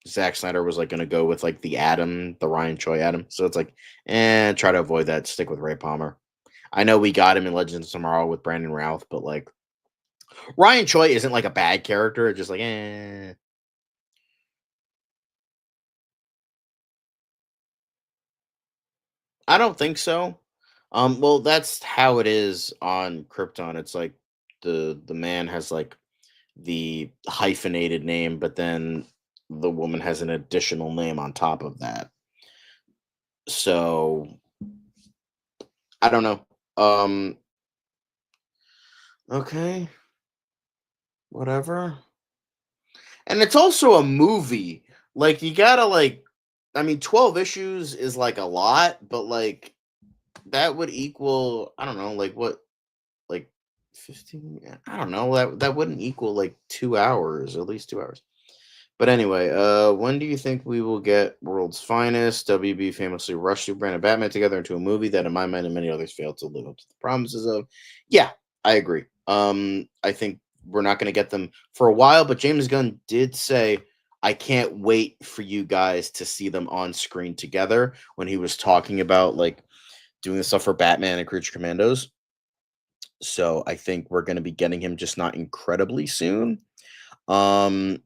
Zack Snyder was like gonna go with like the Atom, the Ryan Choi Atom. So it's like, try to avoid that. Stick with Ray Palmer. I know we got him in Legends of Tomorrow with Brandon Routh, but like Ryan Choi isn't like a bad character. It's just like, I don't think so. Well, that's how it is on Krypton. It's like the man has like the hyphenated name, but then the woman has an additional name on top of that. So I don't know. Okay, whatever. And it's also a movie. Like you gotta like, I mean, 12 issues is like a lot, but like that would equal, I don't know, like what, like 15? I don't know. That wouldn't equal like 2 hours, at least 2 hours. But anyway, when do you think we will get World's Finest? WB famously rushed Superman and Batman together into a movie that, in my mind and many others, failed to live up to the promises of. Yeah, I agree. I think we're not going to get them for a while, but James Gunn did say, I can't wait for you guys to see them on screen together when he was talking about like doing the stuff for Batman and Creature Commandos. So I think we're going to be getting him, just not incredibly soon. Um,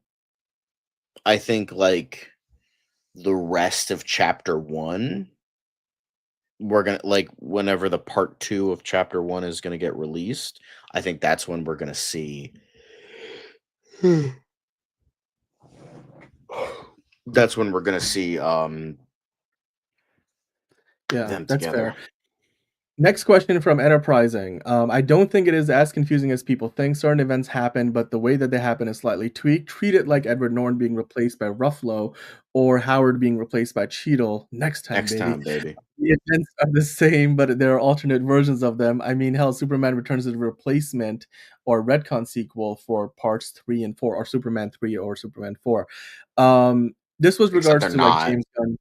I think like the rest of chapter 1, we're gonna like whenever the part 2 of chapter 1 is gonna get released, I think that's when we're gonna see that's when we're gonna see Yeah, them that's together. fair. Next question from Enterprising. I don't think it is as confusing as people think. Certain events happen, but the way that they happen is slightly tweaked. Treat it like Edward Norton being replaced by Ruffalo or Howard being replaced by Cheadle. Next time, Next baby. time, baby. The events are the same, but there are alternate versions of them. I mean, hell, Superman Returns is a replacement or retcon sequel for parts 3 and 4, or Superman 3 or Superman 4. This was Except regards they're to like not. James Gunn.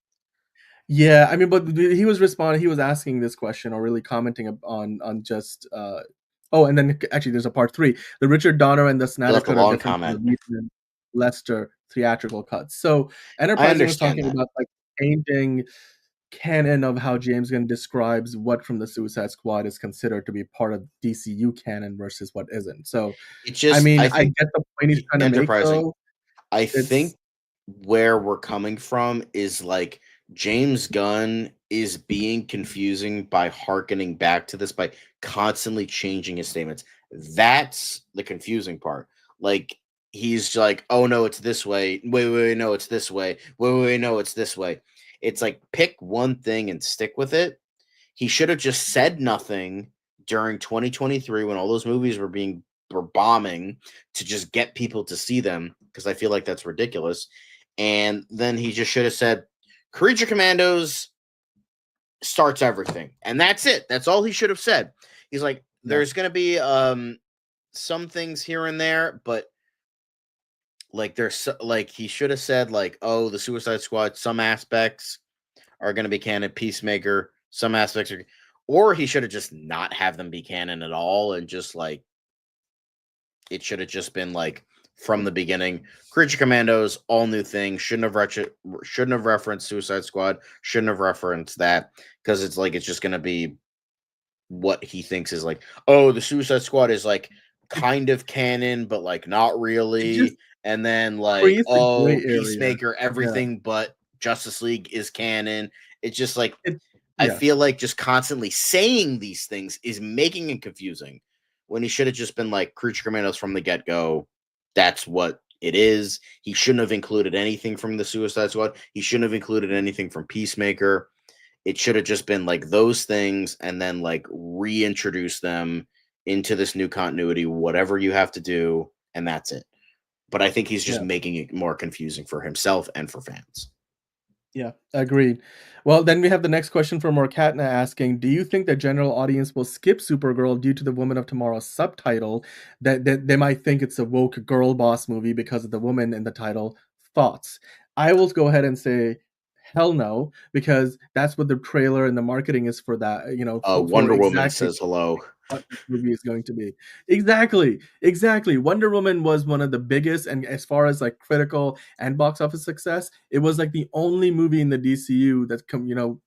Yeah, I mean, but he was responding. He was asking this question, or really commenting on just. Oh, and then actually, there's a part 3. The Richard Donner and the He Snyder left a cut are long different from the comment. Whedon and Lester theatrical cuts. So, I Enterprising was understand talking that. about like changing canon of how James Gunn describes what from the Suicide Squad is considered to be part of DCU canon versus what isn't. So, It's I just mean, I I think get the point he's trying to make, enterprising. though. I It's think where we're coming from is like James Gunn is being confusing by hearkening back to this by constantly changing his statements. That's the confusing part. Like he's like, "Oh no, it's this way. Wait, no, it's this way. Wait, no, it's this way." It's like pick one thing and stick with it. He should have just said nothing during 2023 when all those movies were bombing to just get people to see them because I feel like that's ridiculous. And then he just should have said, "Creature Commandos starts everything," and that's it. That's all he should have said. He's like, yeah, "There's gonna be some things here and there, but like like he should have said like, oh, the Suicide Squad, some aspects are going to be canon. Peacemaker, some aspects are, or he should have just not have them be canon at all, and just like it should have just been like from the beginning. Creature Commandos, all new thing. Shouldn't have referenced Suicide Squad. Shouldn't have referenced that because it's like it's just going to be what he thinks is like. Oh, the Suicide Squad is like kind of canon, but like not it just really. And then like, creates a oh, gray area. Peacemaker, Yeah, everything but Justice League is canon. It's just like it I yeah. feel like just constantly saying these things is making it confusing when he should have just been like Creature Commandos from the get go. That's what it is. He shouldn't have included anything from the Suicide Squad. He shouldn't have included anything from Peacemaker. It should have just been like those things and then like reintroduce them into this new continuity, whatever you have to do, and that's it. But I think he's just Yeah. making it more confusing for himself and for fans. Yeah, agreed. Well, then we have the next question from Morkatna asking, do you think the general audience will skip Supergirl due to the Woman of Tomorrow subtitle that they might think it's a woke girl boss movie because of the woman in the title? Thoughts? I will go ahead and say hell no, because that's what the trailer and the marketing is for that, for Wonder Woman exactly says hello. what this movie is going to be. Exactly. Exactly. Wonder Woman was one of the biggest, and as far as like critical and box office success, it was like the only movie in the DCU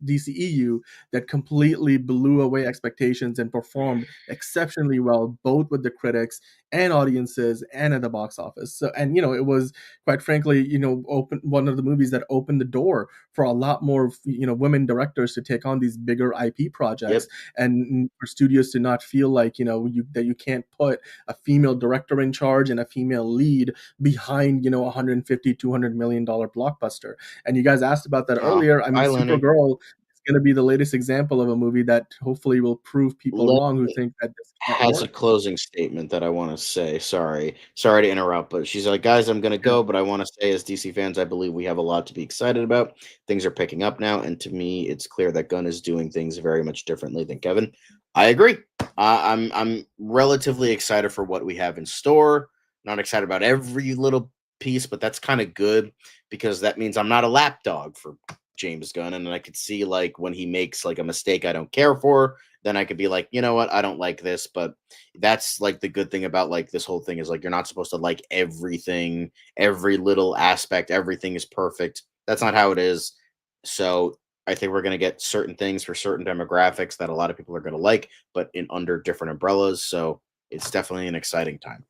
DCEU that completely blew away expectations and performed exceptionally well, both with the critics and audiences and at the box office. So, and it was quite frankly, open one of the movies that opened the door for a lot more, women directors to take on these bigger IP projects, Yep. and for studios to not feel like that you can't put a female director in charge and a female lead behind 150 $200 million blockbuster. And you guys asked about that earlier. I mean, Bye, Lenny. Supergirl is going to be the latest example of a movie that hopefully will prove people wrong who Lenny think that this can't has a work. closing statement that I want to say. Sorry to interrupt, but she's like, guys, I'm gonna Yeah, go, but I want to say, as DC fans, I believe we have a lot to be excited about. Things are picking up now, and to me, it's clear that Gunn is doing things very much differently than Kevin. I agree. I'm relatively excited for what we have in store. Not excited about every little piece, but that's kind of good because that means I'm not a lapdog for James Gunn, and I could see like when he makes like a mistake I don't care for, then I could be like, you know what, I don't like this. But that's like the good thing about like this whole thing is like you're not supposed to like everything, every little aspect, everything is perfect. That's not how it is. So I think we're going to get certain things for certain demographics that a lot of people are going to like, but in under different umbrellas. So it's definitely an exciting time.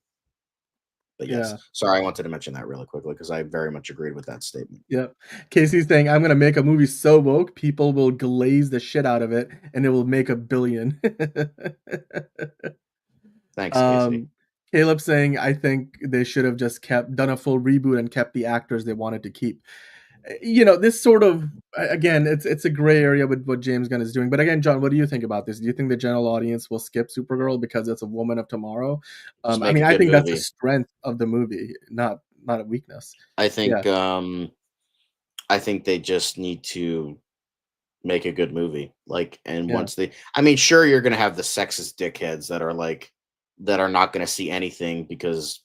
But yes, yeah, sorry, I wanted to mention that really quickly because I very much agreed with that statement. yeah. Casey's saying, I'm gonna make a movie so woke, people will glaze the shit out of it, and it will make a billion. Thanks, Casey. Um, Caleb saying, I think they should have just done a full reboot and kept the actors they wanted to keep. This sort of, again, it's a gray area with what James Gunn is doing. But again, John, what do you think about this? Do you think the general audience will skip Supergirl because it's a woman of tomorrow? Just I make mean, a I good think that's a movie. strength of the movie, not a weakness. I Yeah, think I think they just need to make a good movie. Like, and yeah, once they, I mean, sure, you're gonna have the sexist dickheads that are like, that are not gonna see anything because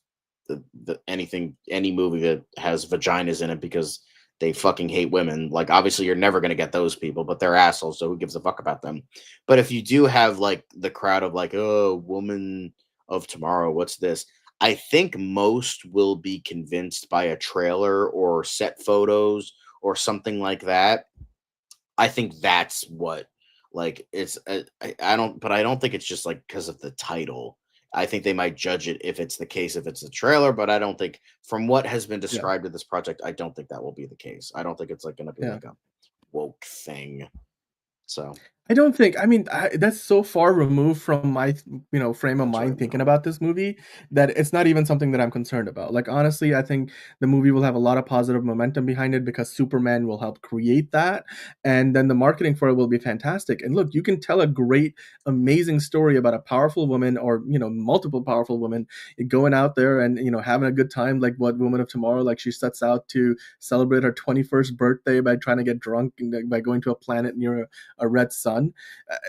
any movie that has vaginas in it because they fucking hate women. Like, obviously, you're never gonna get those people, but they're assholes. So who gives a fuck about them? But if you do have like the crowd of like, oh, woman of tomorrow, what's this? I think most will be convinced by a trailer or set photos or something like that I think that's what like it's. I don't think it's just like because of the title. I think they might judge it if it's the case, if it's a trailer, but I don't think from what has been Yeah, described in this project, I don't think that will be the case. I don't think it's like going to be yeah. like a woke thing. So I don't think. I mean, that's so far removed from my, frame of that's right. mind thinking about this movie that it's not even something that I'm concerned about. Like honestly, I think the movie will have a lot of positive momentum behind it because Superman will help create that, and then the marketing for it will be fantastic. And look, you can tell a great, amazing story about a powerful woman, or multiple powerful women going out there and having a good time, like what Woman of Tomorrow, like she sets out to celebrate her 21st birthday by trying to get drunk and by going to a planet near a red sun.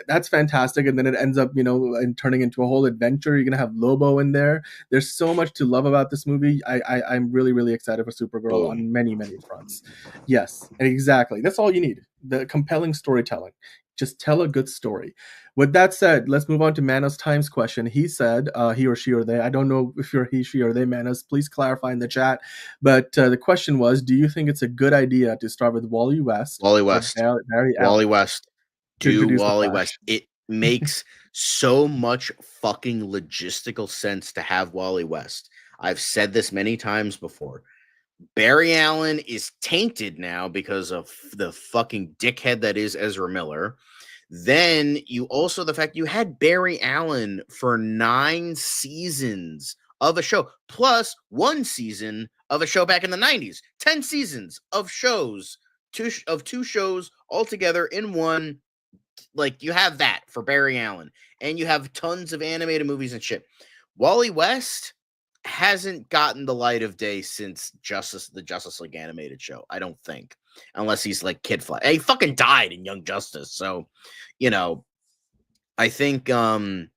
That's fantastic, and then it ends up and turning into a whole adventure. You're gonna have Lobo in there. There's so much to love about this movie. I'm really, really excited for Supergirl Boom. on many, many fronts. Yes, exactly, that's all you need, the compelling storytelling. Just tell a good story. With that said, let's move on to Manos Times question. He said, he or she or they, I don't know if you're he, she, or they, Manos, please clarify in the chat. But the question was, do you think it's a good idea to start with Wally West Wally or West. Barry Wally Allen West. to Do introduce the Wally Flash? West. It makes so much fucking logistical sense to have Wally West. I've said this many times before. Barry Allen is tainted now because of the fucking dickhead that is Ezra Miller. Then you also the fact you had Barry Allen for 9 seasons of a show, plus 1 season of a show back in the 90s. 10 seasons of shows, two shows all together in one. Like you have that for Barry Allen, and you have tons of animated movies and shit. Wally West hasn't gotten the light of day since the Justice League animated show. I don't think, unless he's like Kid Flash. He fucking died in Young Justice, so you know. I think Wally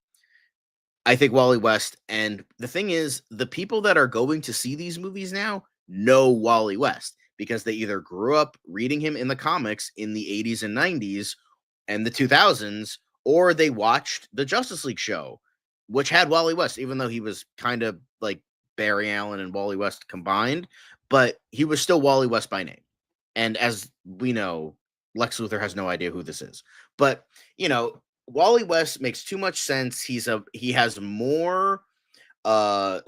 West, and the thing is, the people that are going to see these movies now know Wally West because they either grew up reading him in the comics in the 80s and 90s and the 2000s, or they watched the Justice League show, which had Wally West, even though he was kind of like Barry Allen and Wally West combined, but he was still Wally West by name. And as we know, Lex Luthor has no idea who this is. But, Wally West makes too much sense. He has more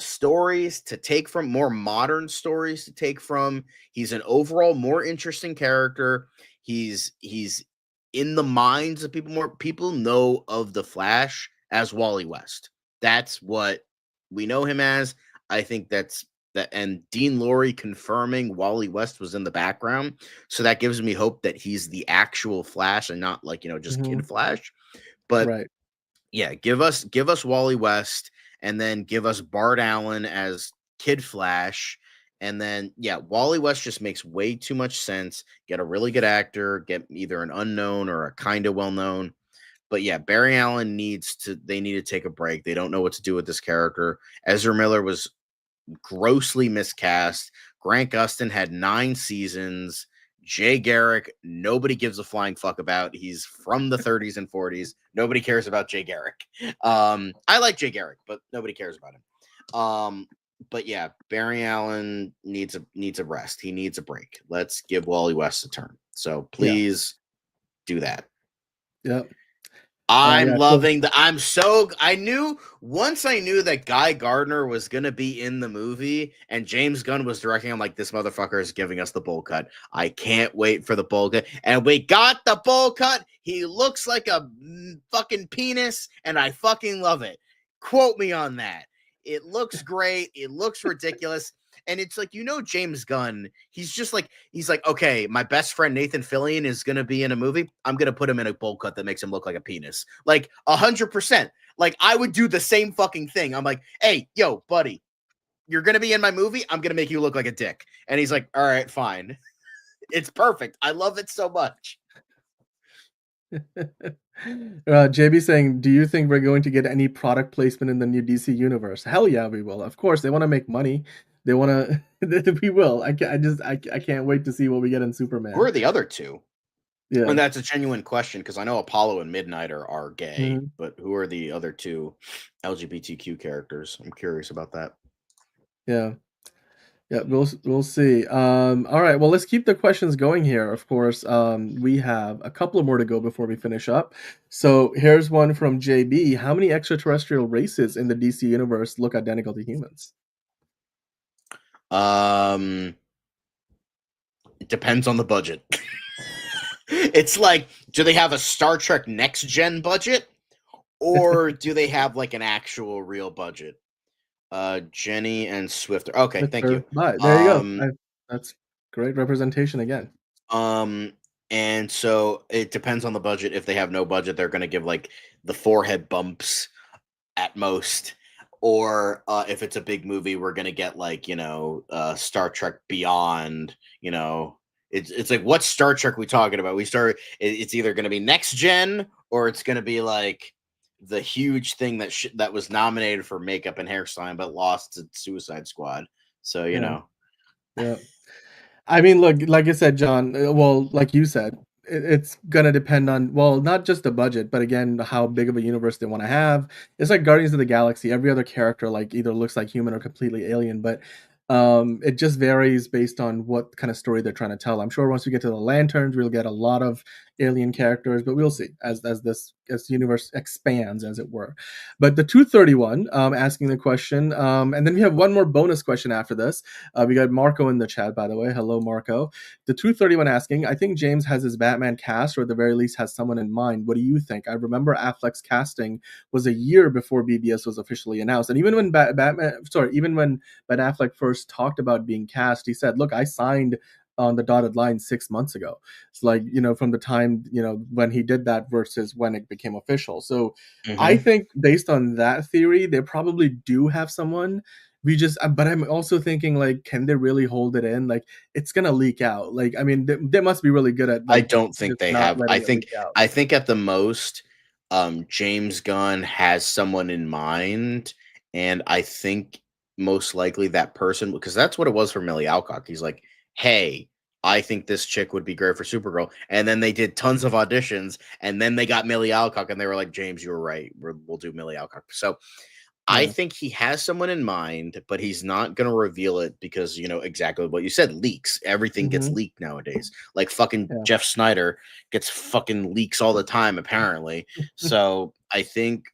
stories to take from, more modern stories to take from. He's an overall more interesting character. He's in the minds of people. More people know of the Flash as Wally West. That's what we know him as. I think that's that, and Dean Lorey confirming Wally West was in the background, so that gives me hope that he's the actual Flash and not like just Kid Flash. But Right. yeah, give us Wally West, and then give us Bart Allen as Kid Flash. And then, yeah, Wally West just makes way too much sense. Get a really good actor, get either an unknown or a kind of well-known. But yeah, Barry Allen they need to take a break. They don't know what to do with this character. Ezra Miller was grossly miscast. Grant Gustin had 9 seasons. Jay Garrick, nobody gives a flying fuck about. He's from the 30s and 40s. Nobody cares about Jay Garrick. I like Jay Garrick, but nobody cares about him. But yeah, Barry Allen needs a rest. He needs a break. Let's give Wally West a turn. So please do that. Yep. I'm loving I knew that Guy Gardner was going to be in the movie and James Gunn was directing. I'm like, this motherfucker is giving us the bowl cut. I can't wait for the bowl cut. And we got the bowl cut. He looks like a fucking penis and I fucking love it. Quote me on that. It looks great. It looks ridiculous. And it's like, James Gunn, he's like, okay, my best friend Nathan Fillion is going to be in a movie. I'm going to put him in a bowl cut that makes him look like a penis. Like 100%. Like I would do the same fucking thing. I'm like, hey, yo, buddy, you're going to be in my movie. I'm going to make you look like a dick. And he's like, all right, fine. It's perfect. I love it so much. JB saying, do you think we're going to get any product placement in the new DC universe? Hell yeah, we will. Of course, they want to make money. They want to. We will. I can't wait to see what we get in Superman. Who are the other two? Yeah, and that's a genuine question because I know Apollo and Midnight are gay, but who are the other two LGBTQ characters? I'm curious about that. Yeah. Yeah, we'll see. All right, well, let's keep the questions going here. Of course, we have a couple more to go before we finish up. So here's one from JB. How many extraterrestrial races in the DC universe look identical to humans? It depends on the budget. It's like, do they have a Star Trek Next Gen budget, or do they have like an actual real budget? Jenny and Swifter. Okay, thank you. Bye. There you go. That's great representation again. And so it depends on the budget. If they have no budget, they're going to give like the forehead bumps at most. Or if it's a big movie, we're going to get like, Star Trek Beyond, it's like, what Star Trek we talking about? It's either going to be next gen, or it's going to be like the huge thing that was nominated for makeup and hairstyling, but lost to Suicide Squad. So, Yeah. I mean, look, like I said, John, well, like you said, it's going to depend on, well, not just the budget, but again, how big of a universe they want to have. It's like Guardians of the Galaxy. Every other character, like, either looks like human or completely alien, but it just varies based on what kind of story they're trying to tell. I'm sure once we get to the Lanterns, we'll get a lot of alien characters, but we'll see as the universe expands, as it were. But the 231 asking the question, and then we have one more bonus question after this. We got Marco in the chat, by the way. Hello, Marco. The 231 asking, I think James has his Batman cast, or at the very least has someone in mind. What do you think? I remember Affleck's casting was a year before BBS was officially announced, and even when Ben Affleck first talked about being cast, he said, "Look, I signed on the dotted line 6 months ago." It's like, from the time, when he did that versus when it became official. So I think based on that theory, they probably do have someone. But I'm also thinking, like, can they really hold it in? Like, it's gonna leak out. Like, I mean, they must be really good at, I like, don't think just they not have. I letting it think leak out. I think at the most, James Gunn has someone in mind, and I think most likely that person, because that's what it was for Millie Alcock. He's like, "Hey, I think this chick would be great for Supergirl," and then they did tons of auditions, and then they got Millie Alcock, and they were like, "James, you were right. We'll do Millie Alcock." So I Yeah. think he has someone in mind, but he's not going to reveal it because, exactly what you said, leaks. Everything gets Mhm. leaked nowadays. Like fucking Yeah. Jeff Snyder gets fucking leaks all the time, apparently. So I think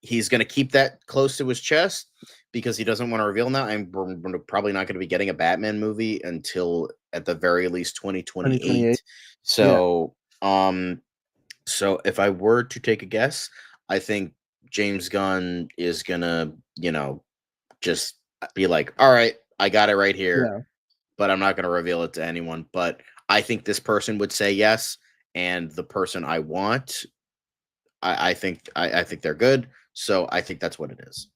he's going to keep that close to his chest because he doesn't want to reveal now. And we're probably not going to be getting a Batman movie until at the very least 2028. 2028. Yeah. So if I were to take a guess, I think James Gunn is gonna, just be like, all right, I got it right here, Yeah. but I'm not gonna reveal it to anyone. But I think this person would say yes, and the person I want, I think they're good. So I think that's what it is.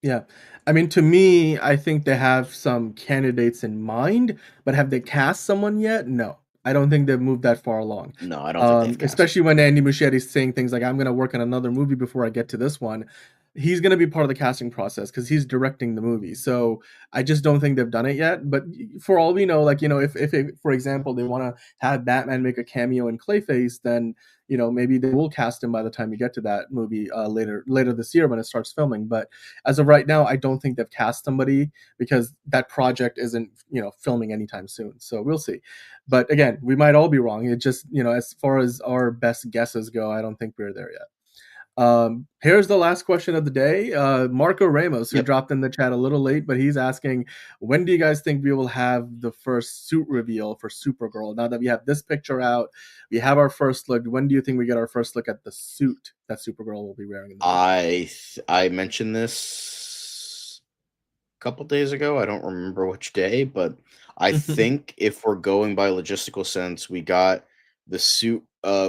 Yeah. I mean, to me, I think they have some candidates in mind, but have they cast someone yet? No. I don't think they've moved that far along. No, I don't think they've cast. Especially when Andy Muschietti's saying things like, I'm going to work on another movie before I get to this one. He's going to be part of the casting process because he's directing the movie. So I just don't think they've done it yet. But for all we know, like, if for example, they want to have Batman make a cameo in Clayface, then, maybe they will cast him by the time you get to that movie later this year when it starts filming. But as of right now, I don't think they've cast somebody because that project isn't, filming anytime soon. So we'll see. But again, we might all be wrong. It just, as far as our best guesses go, I don't think we're there yet. Here's the last question of the day. Marco Ramos, who dropped in the chat a little late, but he's asking, when do you guys think we will have the first suit reveal for Supergirl? Now that we have this picture out, we have our first look. When do you think we get our first look at the suit that Supergirl will be wearing in the movie? I mentioned this a couple days ago. I don't remember which day, but I think if we're going by logistical sense, we got the suit.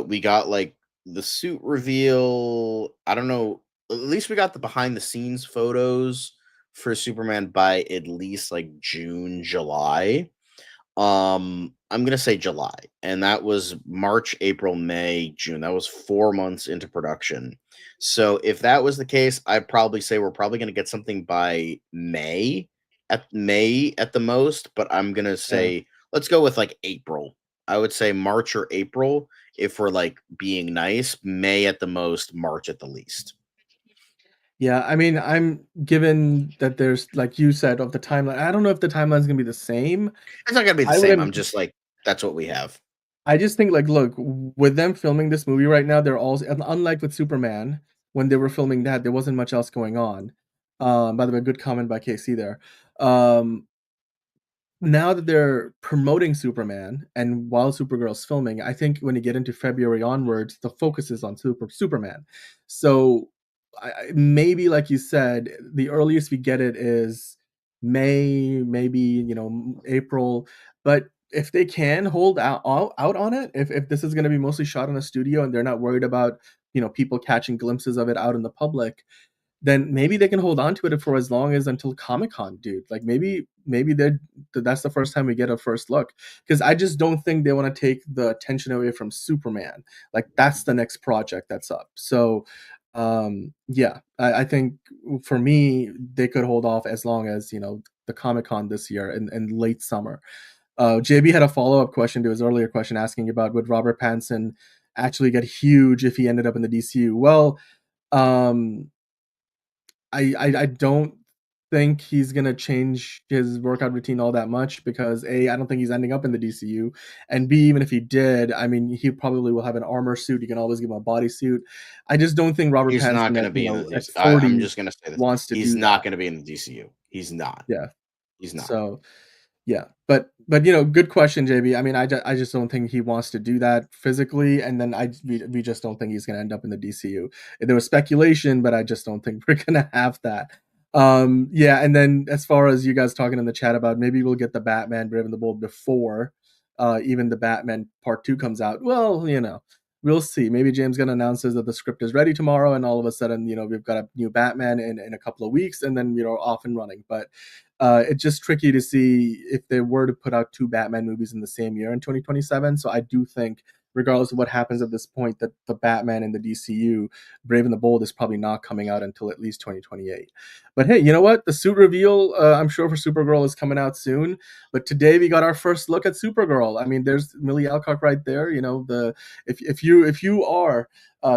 We got like the suit reveal. I don't know. At least we got the behind the scenes photos for Superman by at least like June, July. I'm gonna say July, and that was March, April, May, June. That was 4 months into production. So if that was the case, I'd probably say we're probably gonna get something by May at the most. But I'm gonna say let's go with like April. I would say March or April if we're like being nice. May at the most, March at the least. Yeah, I mean, I'm given that there's like you said of the timeline. I don't know if the timeline's gonna be the same. It's not gonna be the I same. wouldn't. I'm just like, that's what we have. I just think like, look, with them filming this movie right now, they're all unlike with Superman when they were filming that, there wasn't much else going on. By the way, good comment by KC there. Um, Now that they're promoting Superman and while Supergirl's filming, I think when you get into February onwards, the focus is on Superman. So maybe, like you said, the earliest we get it is May, maybe April. But if they can hold out on it, if this is going to be mostly shot in a studio and they're not worried about people catching glimpses of it out in the public, then maybe they can hold on to it for as long as until Comic-Con, dude. Like maybe that's the first time we get a first look. Because I just don't think they want to take the attention away from Superman. Like that's the next project that's up. So yeah, I think for me, they could hold off as long as, the Comic-Con this year in late summer. JB had a follow-up question to his earlier question asking about would Robert Pattinson actually get huge if he ended up in the DCU? Well, um, I don't think he's gonna change his workout routine all that much because A, I don't think he's ending up in the DCU, and B, even if he did, I mean, he probably will have an armor suit. You can always give him a bodysuit. I just don't think Robert He's not Pattinson gonna at be in the at DC. I'm 40 just gonna say this. wants to He's do not that. gonna be in the DCU. He's not. Yeah. He's not. So yeah, but good question, JB. I mean, I just don't think he wants to do that physically, and then we just don't think he's gonna end up in the DCU. There was speculation, but I just don't think we're gonna have that. Yeah, and then as far as you guys talking in the chat about maybe we'll get the Batman Brave and the Bold before even the Batman Part 2 comes out. Well, we'll see. Maybe James Gunn announces that the script is ready tomorrow, and all of a sudden, we've got a new Batman in a couple of weeks, and then off and running. But it's just tricky to see if they were to put out two Batman movies in the same year in 2027. So I do think, regardless of what happens at this point, that the Batman in the DCU, Brave and the Bold, is probably not coming out until at least 2028. But hey, you know what? The suit reveal, I'm sure for Supergirl is coming out soon. But today we got our first look at Supergirl. I mean, there's Millie Alcock right there. If you are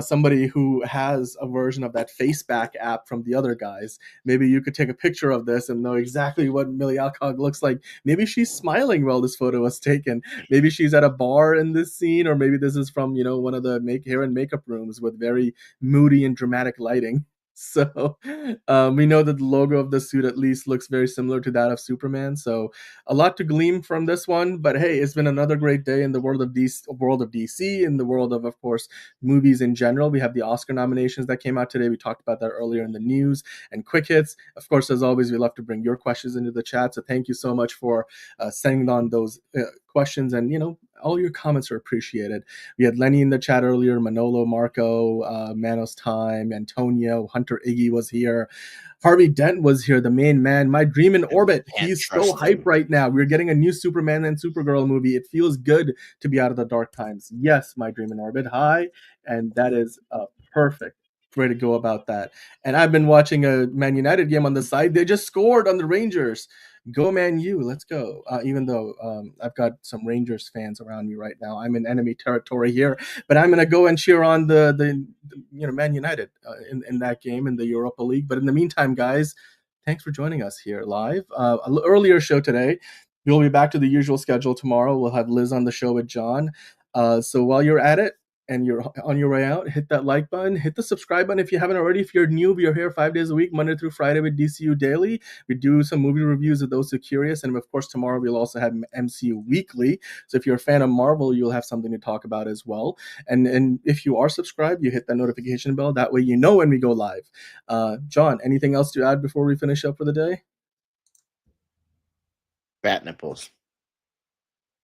somebody who has a version of that Faceback app from the other guys, maybe you could take a picture of this and know exactly what Millie Alcock looks like. Maybe she's smiling while this photo was taken. Maybe she's at a bar in this scene, or maybe this is from one of the hair and makeup rooms with very moody and dramatic lighting. So we know that the logo of the suit at least looks very similar to that of Superman. So a lot to glean from this one. But hey, it's been another great day in the world of DC, in the world of course, movies in general. We have the Oscar nominations that came out today. We talked about that earlier in the news and quick hits. Of course, as always, we love to bring your questions into the chat. So thank you so much for sending on those questions, and all your comments are appreciated. We had Lenny in the chat earlier, Manolo, Marco, Manos Time, Antonio, Hunter Iggy was here. Harvey Dent was here, the main man. My dream in orbit. He's so hype right now. We're getting a new Superman and Supergirl movie. It feels good to be out of the dark times. Yes, my dream in orbit. Hi. And that is perfect way to go about that. And I've been watching a Man United game on the side. They just scored on the Rangers. Go Man U, let's go. Even though I've got some Rangers fans around me right now, I'm in enemy territory here. But I'm gonna go and cheer on the Man United in that game in the Europa League. But in the meantime, guys, thanks for joining us here live. Earlier show today. We'll be back to the usual schedule tomorrow. We'll have Liz on the show with John. So while you're at it, and you're on your way out, hit that like button, hit the subscribe button if you haven't already. If you're new, we are here 5 days a week, Monday through Friday with DCU Daily. We do some movie reviews of those who are curious. And of course, tomorrow we'll also have MCU Weekly. So if you're a fan of Marvel, you'll have something to talk about as well. And if you are subscribed, you hit that notification bell. That way you know when we go live. John, anything else to add before we finish up for the day? Bat nipples.